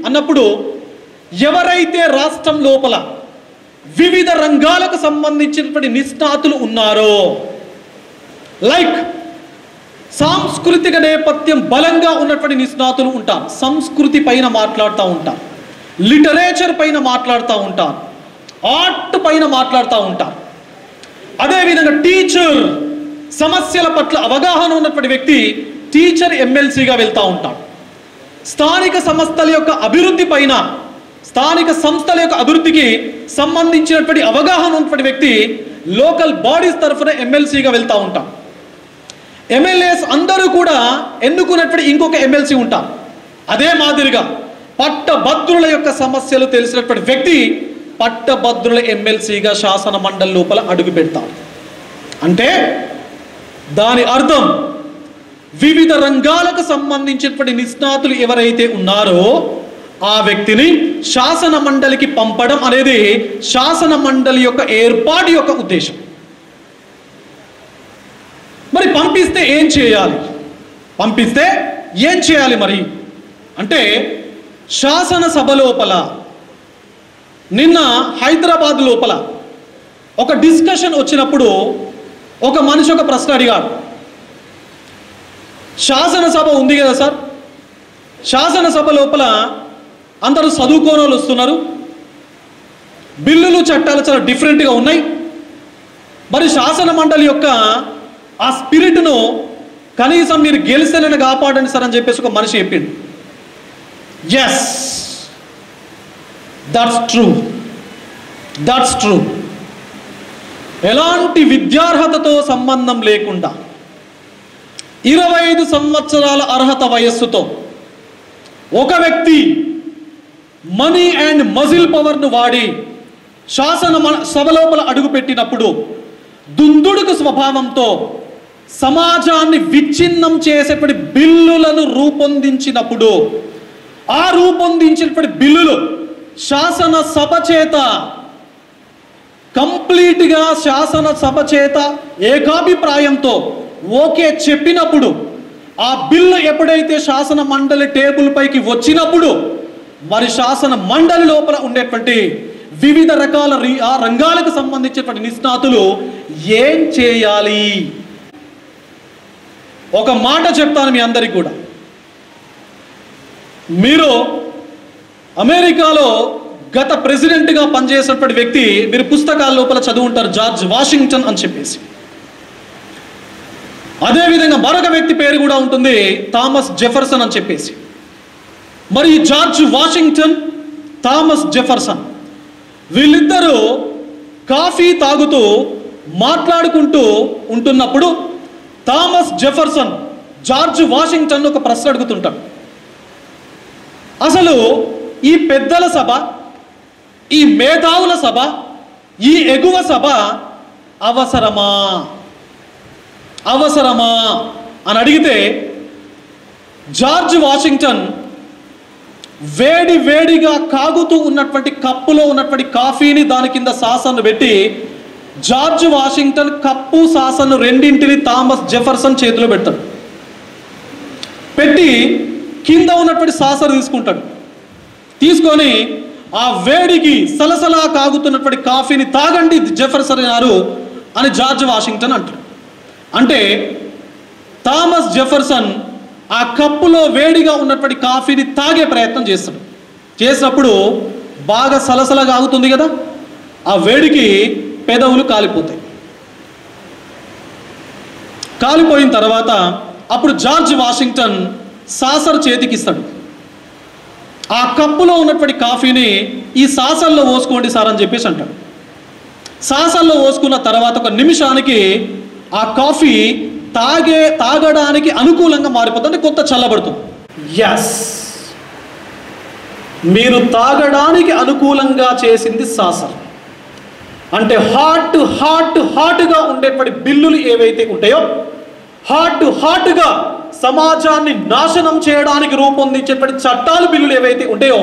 అన్నప్పుడు, ఎవరైతే రాష్ట్రం లోపల వివిధ రంగాలకు సంబంధించినటువంటి నిష్ణాతులు ఉన్నారో, లైక్ సాంస్కృతిక నేపథ్యం బలంగా ఉన్నటువంటి నిష్ణాతులు ఉంటారు, సంస్కృతి పైన మాట్లాడుతూ ఉంటారు, లిటరేచర్ పైన మాట్లాడుతూ ఉంటారు, ఆర్ట్ పైన మాట్లాడుతూ ఉంటారు. అదేవిధంగా టీచర్, సమస్యల పట్ల అవగాహన ఉన్నటువంటి వ్యక్తి టీచర్ ఎమ్మెల్సీగా వెళ్తూ ఉంటాడు. స్థానిక సంస్థల యొక్క అభివృద్ధి పైన, స్థానిక సంస్థల యొక్క అభివృద్ధికి సంబంధించినటువంటి అవగాహన ఉన్నటువంటి వ్యక్తి లోకల్ బాడీస్ తరఫున ఎమ్మెల్సీగా వెళ్తూ ఉంటాం. ఎమ్మెల్యేస్ అందరూ కూడా ఎన్నుకున్నటువంటి ఇంకొక ఎమ్మెల్సీ ఉంటారు. అదే మాదిరిగా పట్టభద్రుల యొక్క సమస్యలు తెలిసినటువంటి వ్యక్తి పట్టభద్రుల ఎమ్మెల్సీగా శాసన మండలి లోపల అడుగు పెడతారు. అంటే దాని అర్థం వివిధ రంగాలకు సంబంధించినటువంటి నిష్ణాతులు ఎవరైతే ఉన్నారో ఆ వ్యక్తిని శాసన మండలికి పంపడం అనేది శాసన మండలి యొక్క ఏర్పాటు యొక్క ఉద్దేశం. మరి పంపిస్తే ఏం చేయాలి మరి అంటే, శాసనసభ లోపల నిన్న హైదరాబాద్ లోపల ఒక డిస్కషన్ వచ్చినప్పుడు ఒక మనిషి ఒక ప్రశ్న అడిగాడు. శాసనసభ ఉంది కదా సార్, శాసనసభ లోపల అందరూ చదువుకోని వాళ్ళు వస్తున్నారు, బిల్లులు చట్టాలు చాలా డిఫరెంట్గా ఉన్నాయి, మరి శాసన మండలి యొక్క ఆ స్పిరిట్ను కనీసం మీరు గెలిస్తేనే కాపాడండి సార్ అని చెప్పేసి ఒక మనిషి చెప్పిండు. Yes, that's true. ఎలాంటి విద్యార్హతతో సంబంధం లేకుండా 25 సంవత్సరాల అర్హత వయస్సుతో ఒక వ్యక్తి మనీ అండ్ మజిల్ పవర్ను వాడి శాసన సభ లోపల అడుగుపెట్టినప్పుడు దుందుడుకు స్వభావంతో సమాజాన్ని విచ్ఛిన్నం చేసేపటి బిల్లులను రూపొందించినప్పుడు ఆ రూపొందించినటువంటి బిల్లులు శాసన సభ చేత కంప్లీట్గా శాసన సభ చేత ఏకాభిప్రాయంతో ఓకే చెప్పినప్పుడు ఆ బిల్లు ఎప్పుడైతే శాసన మండలి టేబుల్ పైకి వచ్చినప్పుడు మరి శాసన మండలి లోపల ఉండేటువంటి వివిధ రకాల ఆ రంగాలకు సంబంధించినటువంటి నిష్ణాతులు ఏం చేయాలి? ఒక మాట చెప్తాను మీ అందరికీ కూడా. మీరు అమెరికాలో గత ప్రెసిడెంట్గా పనిచేసినటువంటి వ్యక్తి, మీరు పుస్తకాల లోపల చదువుంటారు, జార్జ్ వాషింగ్టన్ అని చెప్పేసి. అదేవిధంగా మరొక వ్యక్తి పేరు కూడా ఉంటుంది, థామస్ జెఫర్సన్ అని చెప్పేసి. మరి ఈ జార్జ్ వాషింగ్టన్, థామస్ జెఫర్సన్ వీళ్ళిద్దరూ కాఫీ తాగుతూ మాట్లాడుకుంటూ ఉంటున్నప్పుడు థామస్ జెఫర్సన్ జార్జ్ వాషింగ్టన్ ఒక ప్రశ్న అడుగుతుంటాడు. అసలు ఈ పెద్దల సభ, ఈ మేధావుల సభ, ఈ ఎగువ సభ అవసరమా అవసరమా అని అడిగితే జార్జ్ వాషింగ్టన్ వేడి వేడిగా కాగుతూ ఉన్నటువంటి కప్పులో ఉన్నటువంటి కాఫీని దాని కింద సాసను పెట్టి జార్జ్ వాషింగ్టన్ కప్పు సాసను రెండింటిని థామస్ జెఫర్సన్ చేతిలో పెడతాడు. పెట్టి కింద ఉన్నటువంటి సాసను తీసుకుంటాడు. తీసుకొని ఆ వేడికి సలసలా కాగుతున్నటువంటి కాఫీని తాగండి జెఫర్సన్ గారు అని జార్జ్ వాషింగ్టన్ అంటాడు. అంటే థామస్ జెఫర్సన్ ఆ కప్పులో వేడిగా ఉన్నటువంటి కాఫీని తాగే ప్రయత్నం చేస్తాడు. చేసినప్పుడు బాగా సలసలగా ఆగుతుంది కదా, ఆ వేడికి పెదవులు కాలిపోతాయి. కాలిపోయిన తర్వాత అప్పుడు జార్జ్ వాషింగ్టన్ సాసర్ చేతికిస్తాడు. ఆ కప్పులో ఉన్నటువంటి కాఫీని ఈ సాసల్లో పోసుకోండి సార్ అని చెప్పేసి అంటాడు. సాసల్లో పోసుకున్న తర్వాత ఒక నిమిషానికి ఆ కాఫీ తాగడానికి అనుకూలంగా మారిపోతుంది, అంటే కొంత చల్లబడుతుంది. ఎస్, మీరు తాగడానికి అనుకూలంగా చేసింది సాసర్. అంటే హాట్గా ఉండేటువంటి బిల్లులు ఏవైతే ఉంటాయో, హాట్గా సమాజాన్ని నాశనం చేయడానికి రూపొందించేటువంటి చట్టాలు బిల్లులు ఏవైతే ఉంటాయో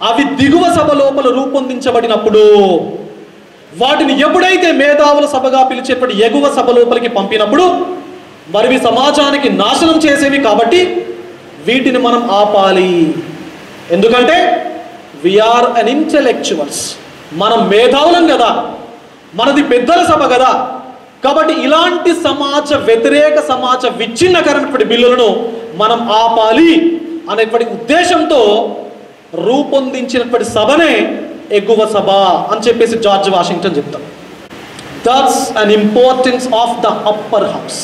అవి దిగువ సభ లోపల రూపొందించబడినప్పుడు వాటిని ఎప్పుడైతే మేధావుల సభగా పిలిచేటువంటి ఎగువ సభ లోపలికి పంపినప్పుడు మరి సమాజానికి నాశనం చేసేవి కాబట్టి వీటిని మనం ఆపాలి. ఎందుకంటే వీఆర్ అన్ ఇంటెలెక్చువల్స్, మనం మేధావులం కదా, మనది పెద్దల సభ కదా. కాబట్టి ఇలాంటి సమాజ వ్యతిరేక, సమాజ విచ్ఛిన్నకరమైనటువంటి బిల్లులను మనం ఆపాలి అనేటువంటి ఉద్దేశంతో రూపొందించినటువంటి సభనే ఎగువ సభ అని చెప్పేసి జార్జ్ వాషింగ్టన్ చెప్తాడు. That's an importance of the upper house.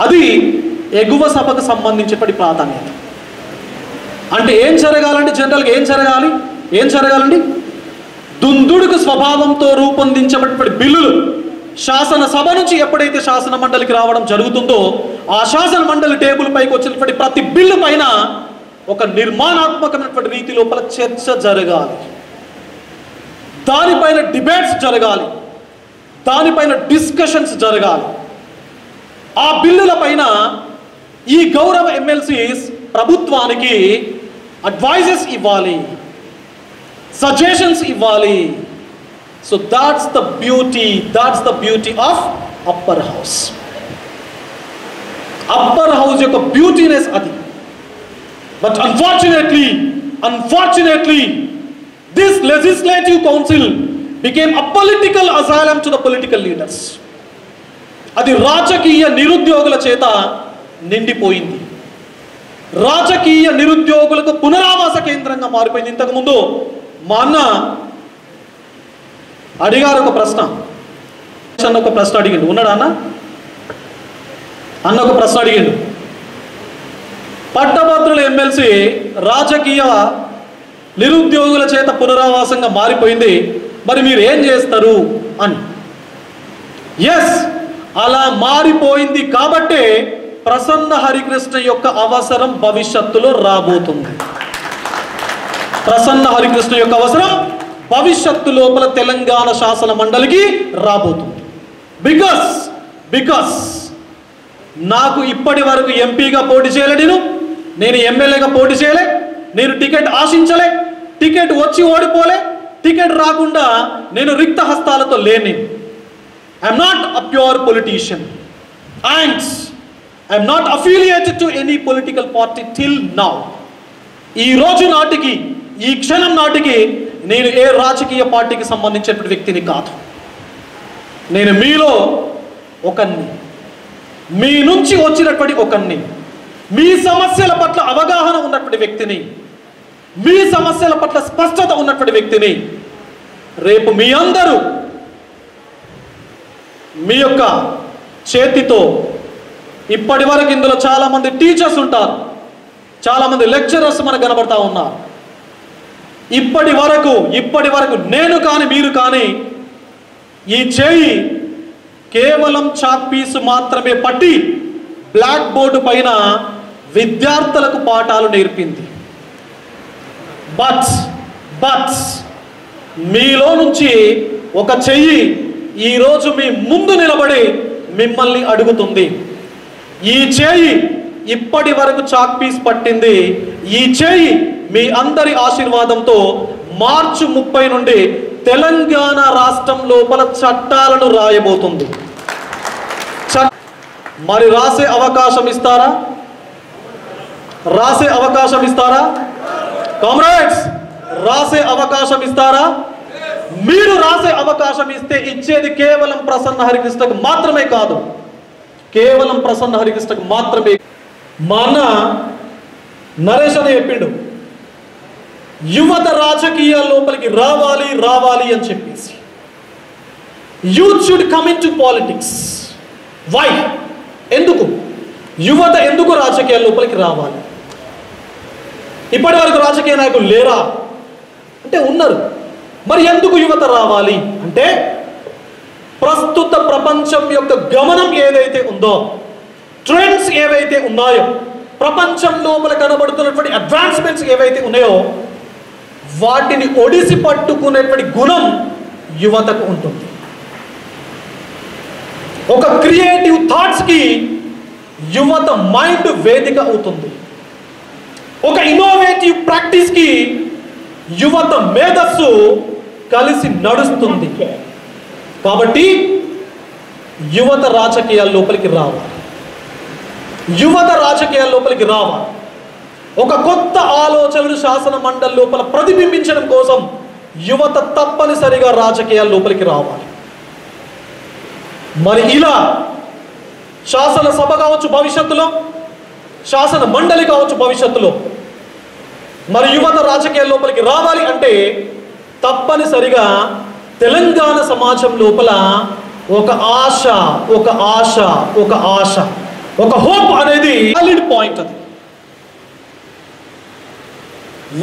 అది ఎగువ సభకు సంబంధించినటువంటి ప్రాధాన్యత. అంటే ఏం జరగాలంటే జనరల్గా ఏం జరగాలండి? దుందుడుకు స్వభావంతో రూపొందించబడినటువంటి బిల్లులు శాసనసభ నుంచి ఎప్పుడైతే శాసన మండలికి రావడం జరుగుతుందో ఆ శాసన మండలి టేబుల్ పైకి వచ్చినటువంటి ప్రతి బిల్లు పైన ఒక నిర్మాణాత్మకమైనటువంటి రీతి లోపల చర్చ జరగాలి, దానిపైన డిబేట్స్ జరగాలి, దానిపైన డిస్కషన్స్ జరగాలి. ఆ బిల్లుల పైన ఈ గౌరవ ఎమ్మెల్సీస్ ప్రభుత్వానికి అడ్వైజెస్ ఇవ్వాలి, సజెషన్స్ ఇవ్వాలి. So that's the beauty of upper house. Upper house యొక్క బ్యూటీనెస్ అది. But unfortunately this legislative council became a political asylum to the political leaders. అది రాజకీయ నిరుద్యోగుల చేత నిండిపోయింది. రాజకీయ నిరుద్యోగులకు పునరావాస కేంద్రంగా మారిపోయింది. ఇంతకుముందు మా అన్న అడిగారు ఒక ప్రశ్న అడిగిండు. ఉన్నాడా అన్న ఒక ప్రశ్న అడిగిండు. పట్టభద్రుల ఎమ్మెల్సీ రాజకీయ నిరుద్యోగుల చేత పునరావాసంగా మారిపోయింది, మరి మీరు ఏం చేస్తారు అని. ఎస్, అలా మారిపోయింది కాబట్టే ప్రసన్న హరికృష్ణ యొక్క అవసరం భవిష్యత్తులో రాబోతుంది. ప్రసన్న హరికృష్ణ యొక్క అవసరం భవిష్యత్తు లోపల తెలంగాణ శాసన మండలికి రాబోతుంది. బికాస్ నాకు ఇప్పటి వరకు ఎంపీగా పోటీ చేయలే, నేను ఎమ్మెల్యేగా పోటీ చేయలే, నేను టికెట్ ఆశించలే, టికెట్ వచ్చి ఓడిపోలే, టికెట్ రాకుండా నేను రిక్త హస్తాలతో లేని. I'm not a pure politician and I'm not affiliated to any political party till now. ఈ రోజు నాటికి, ఈ క్షణం నాటికి నేను ఏ రాజకీయ పార్టీకి సంబంధించినటువంటి వ్యక్తిని కాదు. నేను మీలో ఒకరిని, మీ నుంచి వచ్చినటువంటి ఒకరిని, మీ సమస్యల పట్ల అవగాహన ఉన్నటువంటి వ్యక్తిని, మీ సమస్యల పట్ల స్పష్టత ఉన్నటువంటి వ్యక్తిని. రేపు మీ అందరూ మీ యొక్క చేతితో, ఇప్పటి వరకు ఇందులో చాలామంది టీచర్స్ ఉంటారు, చాలామంది లెక్చరర్స్ మనకు కనబడతా ఉన్నారు. ఇప్పటి వరకు నేను కానీ మీరు కానీ ఈ చేయి కేవలం చాక్ పీసు మాత్రమే పట్టి బ్లాక్ బోర్డు పైన విద్యార్థులకు పాఠాలు నేర్పింది. బట్ మీలో నుంచి ఒక చెయ్యి ఈరోజు మీ ముందు నిలబడి మిమ్మల్ని అడుగుతుంది. ఈ చేయి ఇప్పటి వరకు చాక్ పీస్ పట్టింది. ఈ చేయి మీ అందరి ఆశీర్వాదంతో మార్చి 30 నుండి తెలంగాణ రాష్ట్రం లోపల చట్టాలను రాయబోతుంది. మరి రాసే అవకాశం ఇస్తారా? రాసే అవకాశం ఇస్తారా కామ్రేడ్స్? రాసే అవకాశం ఇస్తారా? మీరు రాసే అవకాశం ఇస్తే ఇచ్చేది కేవలం ప్రసన్న హరికృష్ణకు మాత్రమే కాదు, కేవలం ప్రసన్న హరికృష్ణకు మాత్రమే. మా అన్న నరేష్ అని చెప్పిండు, యువత రాజకీయాల లోపలికి రావాలి అని చెప్పేసి. Youth should come into politics. Why? ఎందుకు యువత ఎందుకు రాజకీయాల లోపలికి రావాలి? ఇప్పటి వరకు రాజకీయ నాయకులు లేరా అంటే ఉన్నారు. మరి ఎందుకు యువత రావాలి అంటే ప్రస్తుత ప్రపంచం యొక్క గమనం ఏదైతే ఉందో, ట్రెండ్స్ ఏవైతే ఉన్నాయో, ప్రపంచం లోపల కనబడుతున్నటువంటి అడ్వాన్స్మెంట్స్ ఏవైతే ఉన్నాయో వాటిని ఒడిసి పట్టుకునేటువంటి గుణం యువతకు ఉంటుంది. ఒక క్రియేటివ్ థాట్స్కి యువత మైండ్ వేదిక అవుతుంది. ఒక ఇన్నోవేటివ్ ప్రాక్టీస్కి యువత మేధస్సు కలిసి నడుస్తుంది. కాబట్టి యువత రాజకీయాల లోపలికి రావాలి. యువత రాజకీయాల లోపలికి రావాలి. ఒక కొత్త ఆలోచనలు శాసన మండలి లోపల ప్రతిబింబించడం కోసం యువత తప్పనిసరిగా రాజకీయాల లోపలికి రావాలి. మరి ఇలా శాసనసభ కావచ్చు భవిష్యత్తులో, శాసన మండలి కావచ్చు భవిష్యత్తులో, మరి యువత రాజకీయాల లోపలికి రావాలి అంటే తప్పనిసరిగా తెలంగాణ సమాజం లోపల ఒక ఆశ, ఒక హోప్ అనేది వాలిడ్ పాయింట్. అది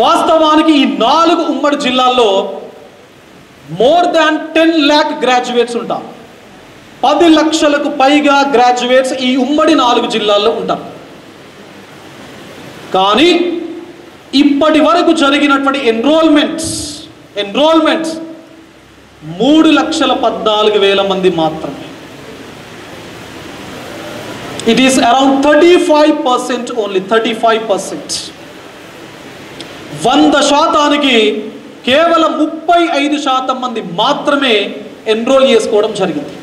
వాస్తవానికి ఈ 4 ఉమ్మడి జిల్లాల్లో మోర్ దాన్ 10 lakh గ్రాడ్యుయేట్స్ ఉంటారు. 10 లక్షలకు పైగా గ్రాడ్యుయేట్స్ ఈ ఉమ్మడి 4 జిల్లాల్లో ఉంటారు. కానీ ఇప్పటి వరకు జరిగినటువంటి ఎన్రోల్మెంట్స్ 3,14,000 మంది మాత్రమే. It is around 35% only, 35%. 100% కేవలం 35% మంది మాత్రమే ఎన్రోల్ చేసుకోవడం జరిగింది.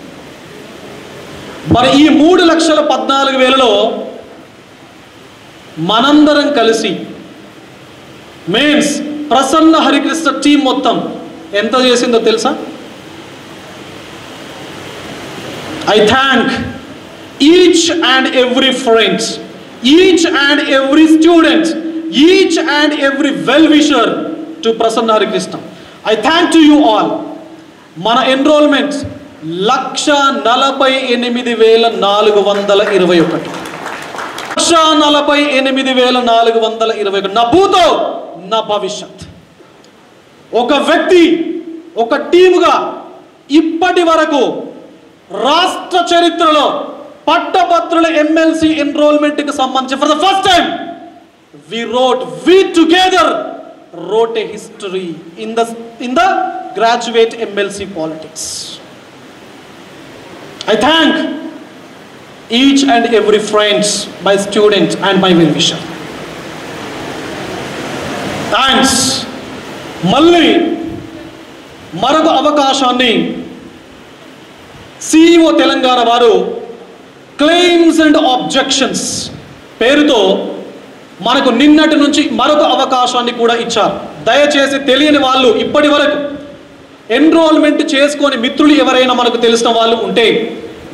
మరి ఈ 3,14,000లో మనందరం కలిసి మీన్స్ ప్రసన్న హరికృష్ణ టీం మొత్తం ఎంత చేసిందో తెలుసా? I thank each and every friends, each and every student, each and every well wisher to Prasanna Harikrishna. I thank to you all. మన ఎన్రోల్మెంట్స్ 1,48,421. 1,48,421. నా భూతో నా భవిష్యత్. ఒక వ్యక్తి, ఒక టీముగా ఇప్పటి వరకు రాష్ట్ర చరిత్రలో పట్టభద్రుల ఎమ్మెల్సీ ఎన్రోల్మెంట్కి సంబంధించి for the first time we together wrote a history in the graduate MLC politics. I thank each and every friends, my student and my well-wisher. Thanks. మళ్ళీ మరొక అవకాశాన్ని CEO తెలంగాణ వారు క్లెయిమ్స్ అండ్ ఆబ్జెక్షన్స్ పేరుతో మనకు నిన్నటి నుంచి మరొక అవకాశాన్ని కూడా ఇచ్చారు. దయచేసి తెలియని వాళ్ళు ఇప్పటి వరకు ఎన్రోల్మెంట్ చేసుకొని మిత్రులు ఎవరైనా మనకు తెలిసిన వాళ్ళు ఉంటే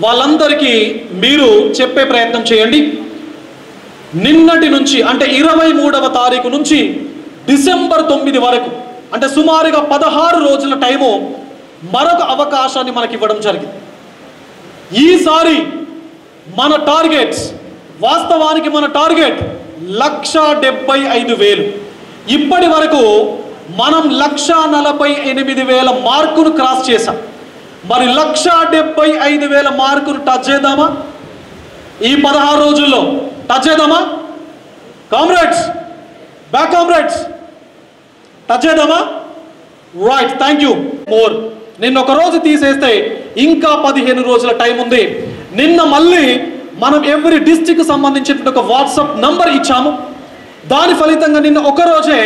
వాళ్ళందరికీ మీరు చెప్పే ప్రయత్నం చేయండి. నిన్నటి నుంచి అంటే 23వ తారీఖు నుంచి డిసెంబర్ 9 వరకు అంటే సుమారుగా 16 రోజుల టైము మరొక అవకాశాన్ని మనకి ఇవ్వడం జరిగింది. ఈసారి మన టార్గెట్స్ వాస్తవానికి మన టార్గెట్ 1,75,000. ఇప్పటి వరకు మనం 1,48,000 మార్కును క్రాస్ చేశాం. మరి 1,75,000 మార్కును టచ్ చేద్దామా? ఈ 16 రోజుల్లో టచ్ చేద్దామా? కామ్రేడ్స్, బ్యాక్ కామ్రేడ్స్, టచ్ చేద్దామా? Right, thank you. మోర్ నిన్న ఒక రోజు తీసేస్తే ఇంకా 15 రోజుల టైం ఉంది. నిన్న మళ్ళీ మనం ఎవ్రీ డిస్ట్రిక్ట్ సంబంధించిన ఒక వాట్సాప్ నంబర్ ఇచ్చాము. దాని ఫలితంగా నిన్న ఒక రోజే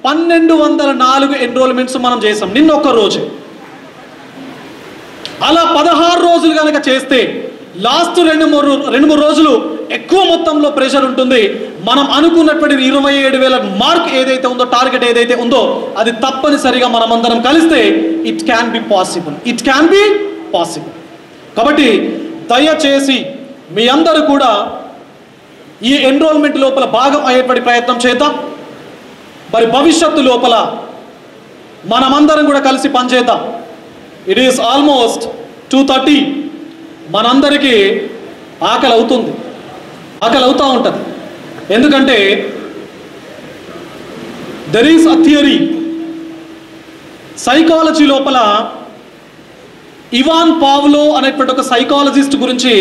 1204 ఎన్రోల్మెంట్స్ మనం చేసాం. నిన్న ఒక రోజే. అలా 16 రోజులు కనుక చేస్తే లాస్ట్ 2-3 రోజులు ఎక్కువ మొత్తంలో ప్రెషర్ ఉంటుంది. మనం అనుకున్నటువంటి 27,000 మార్క్ ఏదైతే ఉందో, టార్గెట్ ఏదైతే ఉందో అది తప్పనిసరిగా మనమందరం కలిస్తే ఇట్ క్యాన్ బి పాసిబుల్. కాబట్టి దయచేసి మీ అందరూ కూడా ఈ ఎన్రోల్మెంట్ లోపల భాగం అయ్యేటువంటి ప్రయత్నం చేద్దాం. మరి భవిష్యత్తు లోపల మనమందరం కూడా కలిసి పనిచేద్దాం. It is almost 2:30. మనందరికీ ఆకలి అవుతూ ఉంటుంది. ఎందుకంటే there is a theory psychology లోపల. ఇవాన్ పావ్లో అనేటువంటి ఒక సైకాలజిస్ట్ గురించి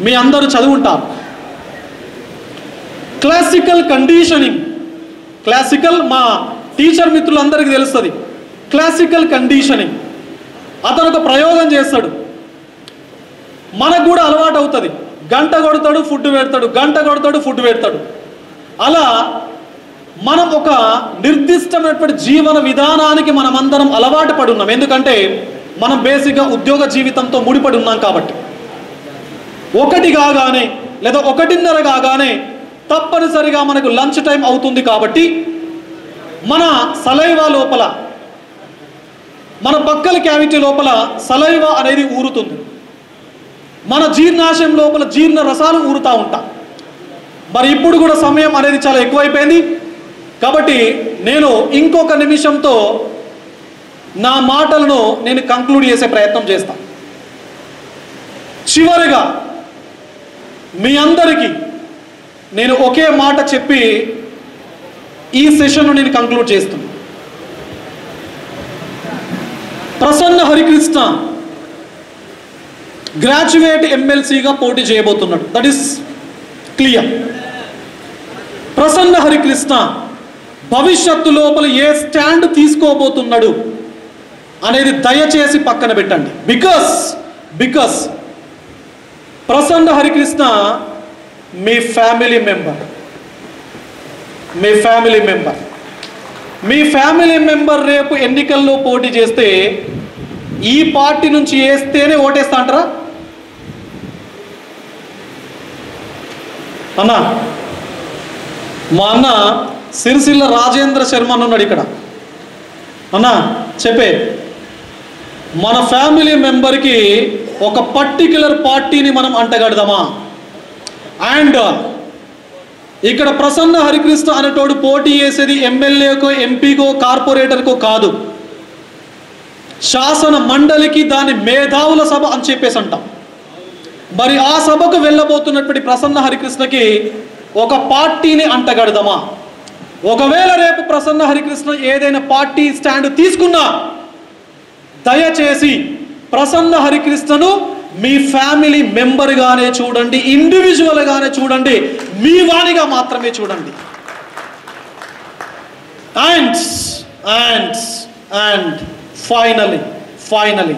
మీ అందరూ చదువుంటారు. క్లాసికల్ మా టీచర్ మిత్రులందరికీ తెలుస్తుంది. క్లాసికల్ కండిషనింగ్ అతను ఒక ప్రయోగం చేస్తాడు. మనకు కూడా అలవాటు అవుతుంది. గంట కొడతాడు, ఫుడ్ పెడతాడు. అలా మనం ఒక నిర్దిష్టమైనటువంటి జీవన విధానానికి మనమందరం అలవాటు పడి ఉన్నాం. ఎందుకంటే మనం బేసిక్గా ఉద్యోగ జీవితంతో ముడిపడి ఉన్నాం కాబట్టి 1 కాగానే లేదా 1:30 కాగానే తప్పనిసరిగా మనకు లంచ్ టైం అవుతుంది. కాబట్టి మన సలైవా లోపల, మన బక్కల క్యావిటీ లోపల సలైవా అనేది ఊరుతుంది. మన జీర్ణాశయం లోపల జీర్ణ రసాలు ఊరుతూ ఉంటాం. మరి ఇప్పుడు కూడా సమయం అనేది చాలా ఎక్కువైపోయింది. కాబట్టి నేను ఇంకొక నిమిషంతో నా మాటలను నేను కంక్లూడ్ చేసే ప్రయత్నం చేస్తాను. చివరిగా మీ అందరికీ నేను ఒకే మాట చెప్పి ఈ సెషన్ను నేను కంక్లూడ్ చేస్తున్నాను. ప్రసన్న హరికృష్ణ గ్రాడ్యుయేట్ ఎమ్మెల్సీగా పోటీ చేయబోతున్నాడు. That is clear. Prasanna Harikrishna భవిష్యత్తు లోపల ఏ స్టాండ్ తీసుకోబోతున్నాడు అనేది దయచేసి పక్కన పెట్టండి. Because Prasanna Harikrishna me family member రేపు ఎన్నికల్లో పోటీ చేస్తే ఈ పార్టీ నుంచి వేస్తేనే ఓటేస్తా అంటారా? అన్నా, మా అన్న సిరిసిల్ల రాజేంద్ర శర్మ ఉన్నాడు ఇక్కడ. అన్నా చెప్పే, మన ఫ్యామిలీ మెంబర్కి ఒక పర్టిక్యులర్ పార్టీని మనం అంటగడదామా? అండ్ ఇక్కడ ప్రసన్న హరికృష్ణ అనేటోడు పోటీ చేసేది ఎమ్మెల్యేకో, ఎంపీకో, కార్పొరేటర్కో కాదు, శాసన మండలికి, దాని మేధావుల సభ అని చెప్పేసి అంటాం. మరి ఆ సభకు వెళ్ళబోతున్నటువంటి ప్రసన్న హరికృష్ణకి ఒక పార్టీని అంటగడదామా? ఒకవేళ రేపు ప్రసన్న హరికృష్ణ ఏదైనా పార్టీ స్టాండ్ తీసుకున్నా దయచేసి ప్రసన్న హరికృష్ణను మీ ఫ్యామిలీ మెంబర్గానే చూడండి, ఇండివిజువల్గానే చూడండి, మీ వాణిగా మాత్రమే చూడండి. అండ్ ఫైనలీ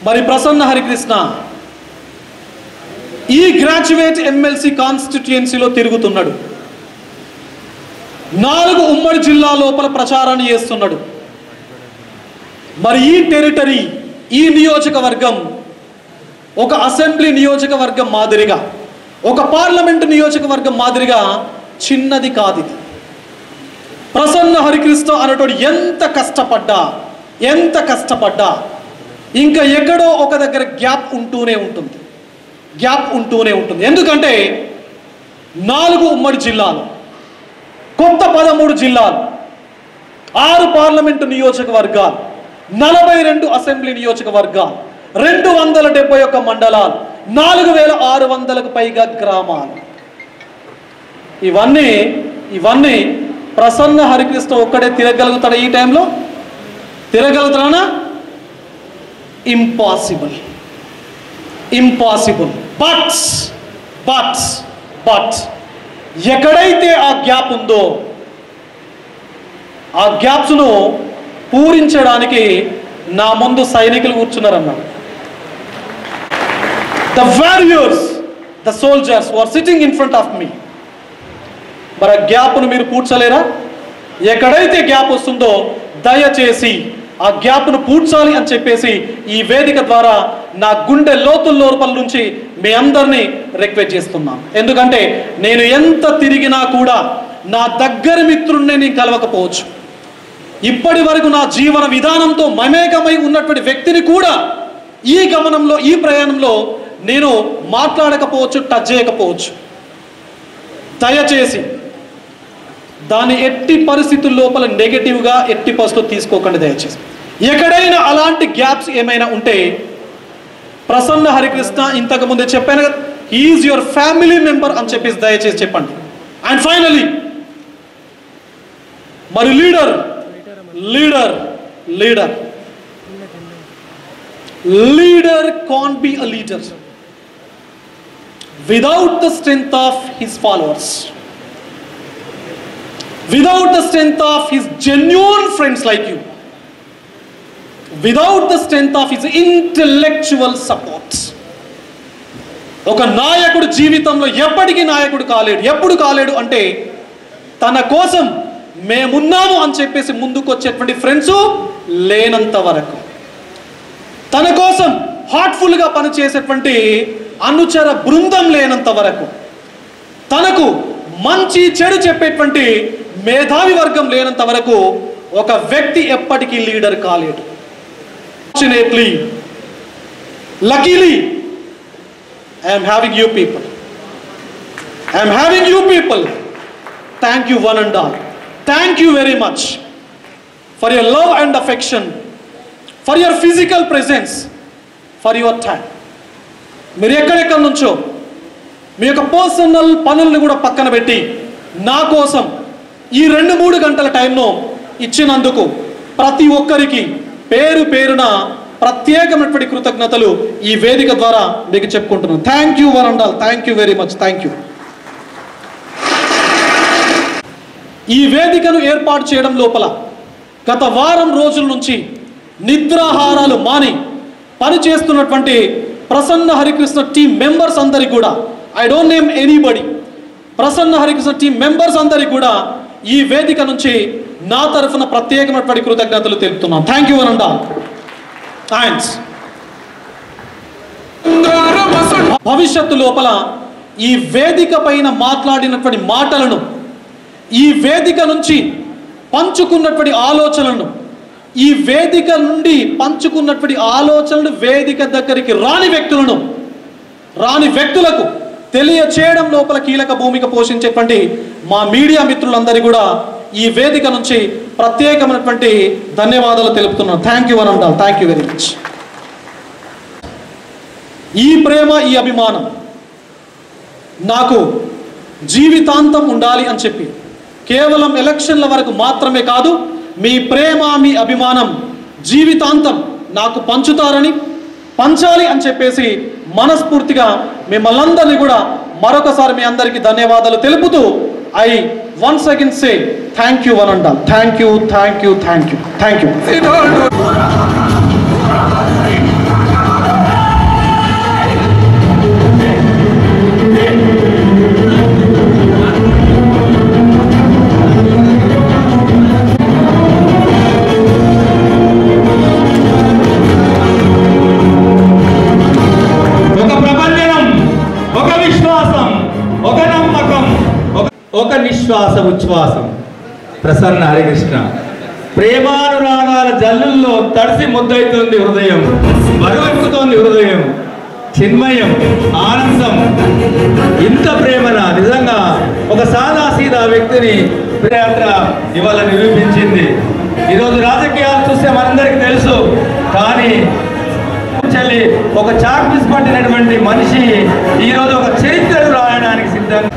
మరి ప్రసన్న హరికృష్ణ ఈ గ్రాడ్యుయేట్ ఎమ్మెల్సీ కాన్స్టిట్యుయెన్సీలో తిరుగుతున్నాడు. 4 ఉమ్మడి జిల్లా లోపల ప్రచారాన్ని చేస్తున్నాడు. మరి ఈ టెరిటరీ, ఈ నియోజకవర్గం ఒక అసెంబ్లీ నియోజకవర్గం మాదిరిగా, ఒక పార్లమెంటు నియోజకవర్గం మాదిరిగా చిన్నది కాదు. ప్రసన్న హరికృష్ణ అనేటోడు ఎంత కష్టపడ్డా ఇంకా ఎక్కడో ఒక దగ్గర గ్యాప్ ఉంటూనే ఉంటుంది. ఎందుకంటే 4 ఉమ్మడి జిల్లాలు, కొత్త 13 జిల్లాలు, 6 పార్లమెంటు నియోజకవర్గాలు, 42 అసెంబ్లీ నియోజకవర్గాలు, 271 మండలాలు, 4600కు పైగా గ్రామాలు. ఇవన్నీ ప్రసన్న హరికృష్ణ ఒక్కడే తిరగలుగుతాడా? ఈ టైంలో తిరగలుగుతానా? ఇంపాసిబుల్. బట్ ఎక్కడైతే ఆ గ్యాప్ ఉందో ఆ గ్యాప్స్ను పూరించడానికి నా ముందు సైనికులు కూర్చున్నారన్నారు. The warriors, the soldiers were sitting in front of me. మరి ఆ గ్యాప్ను మీరు పూడ్చలేరా? ఎక్కడైతే గ్యాప్ వస్తుందో దయచేసి ఆ గ్యాప్ను పూడ్చాలి అని చెప్పేసి ఈ వేదిక ద్వారా నా గుండె లోపల నుంచి మీ అందరినీ రిక్వెస్ట్ చేస్తున్నాను. ఎందుకంటే నేను ఎంత తిరిగినా కూడా నా దగ్గర మిత్రుడిని నేను కలవకపోవచ్చు, ఇప్పటి వరకు నా జీవన విధానంతో మమేకమై ఉన్నటువంటి వ్యక్తిని కూడా ఈ గమనంలో, ఈ ప్రయాణంలో నేను మాట్లాడకపోవచ్చు, టచ్ చేయకపోవచ్చు. దయచేసి దాన్ని ఎట్టి పరిస్థితుల లోపల నెగటివ్గా ఎట్టి పరిస్థితులు తీసుకోకండి. దయచేసి ఎక్కడైనా అలాంటి గ్యాప్స్ ఏమైనా ఉంటే ప్రసన్న హరికృష్ణ ఇంతకు ముందే చెప్పాను కదా, ఈజ్ యువర్ ఫ్యామిలీ మెంబర్ అని చెప్పేసి దయచేసి చెప్పండి. అండ్ ఫైనలీ మరి leader can't be a leader without the strength of his followers, without the strength of his genuine friends like you, without the strength of his intellectual support. ఒక నాయకుడు జీవితంలో ఎప్పటికీ నాయకుడు కాలేడు. ఎప్పుడు కాలేడు అంటే తన కోసం మేమున్నాము అని చెప్పేసి ముందుకు వచ్చేటువంటి ఫ్రెండ్స్ లేనంత వరకు, తన కోసం హార్ట్ఫుల్గా పనిచేసేటువంటి అనుచర బృందం లేనంత వరకు, తనకు మంచి చెడు చెప్పేటువంటి మేధావి వర్గం లేనంత వరకు ఒక వ్యక్తి ఎప్పటికీ లీడర్ కాలేడు. Fortunately, luckily, I am having you people. Thank you one and all. Thank you very much for your love and affection, for your physical presence, for your time. మీరు ఎక్కడెక్కడి నుంచో మీ యొక్క పర్సనల్ పనులను కూడా పక్కన పెట్టి నా కోసం ఈ 2-3 గంటల టైంను ఇచ్చినందుకు ప్రతి ఒక్కరికి పేరు పేరున ప్రత్యేకమైనటువంటి కృతజ్ఞతలు ఈ వేదిక ద్వారా మీకు చెప్పుకుంటున్నాను. Thank you one and all. Thank you very much. Thank you. ఈ వేదికను ఏర్పాటు చేయడం లోపల గత వారం రోజుల నుంచి నిద్రాహారాలు మాని పనిచేస్తున్నటువంటి ప్రసన్న హరికృష్ణ టీం మెంబర్స్ అందరికీ కూడా, I don't name anybody, Prasanna Harikrishna team members అందరికీ కూడా ఈ వేదిక నుంచి నా తరఫున ప్రత్యేకమైనటువంటి కృతజ్ఞతలు తెలుపుతున్నాను. Thank you one and all. Thanks. భవిష్యత్తు లోపల ఈ వేదిక పైన మాట్లాడినటువంటి మాటలను, ఈ వేదిక నుంచి పంచుకున్నటువంటి ఆలోచనలను, ఈ వేదిక నుండి పంచుకున్నటువంటి ఆలోచనలు వేదిక దగ్గరికి రాని వ్యక్తులకు తెలియచేయడం లోపల కీలక భూమిక పోషించేటువంటి మా మీడియా మిత్రులందరికీ కూడా ఈ వేదిక నుంచి ప్రత్యేకమైనటువంటి ధన్యవాదాలు తెలుపుతున్నాను. Thank you one and all. Thank you very much. ఈ ప్రేమ, ఈ అభిమానం నాకు జీవితాంతం ఉండాలి అని చెప్పి కేవలం ఎలక్షన్ల వరకు మాత్రమే కాదు, మీ ప్రేమ, మీ అభిమానం జీవితాంతం నాకు పంచుతారని, పంచాలి అని చెప్పేసి మనస్ఫూర్తిగా మిమ్మల్ని అందరినీ కూడా మరొకసారి మీ అందరికీ ధన్యవాదాలు తెలుపుతూ I once again say thank you one and all. Thank you thank you thank you thank you. ఒక నిశ్వాస ఉచ్ఛ్వాసం. ప్రసన్న హరికృష్ణ. ప్రేమానురాగాల జల్లుల్లో తడిసి ముద్దవుతుంది హృదయం, మరువెక్కుతోంది హృదయం, చిన్మయం, ఆనందం. ఇంత ప్రేమన నిజంగా ఒక సాదాసీదా వ్యక్తిని యాత్ర ఇవాళ నిరూపించింది. ఈరోజు రాజకీయాలు చూస్తే మనందరికీ తెలుసు, కానీ ఒక చాక్ పీస్ పట్టినటువంటి మనిషి ఈరోజు ఒక చరిత్రను రాయడానికి సిద్ధంగా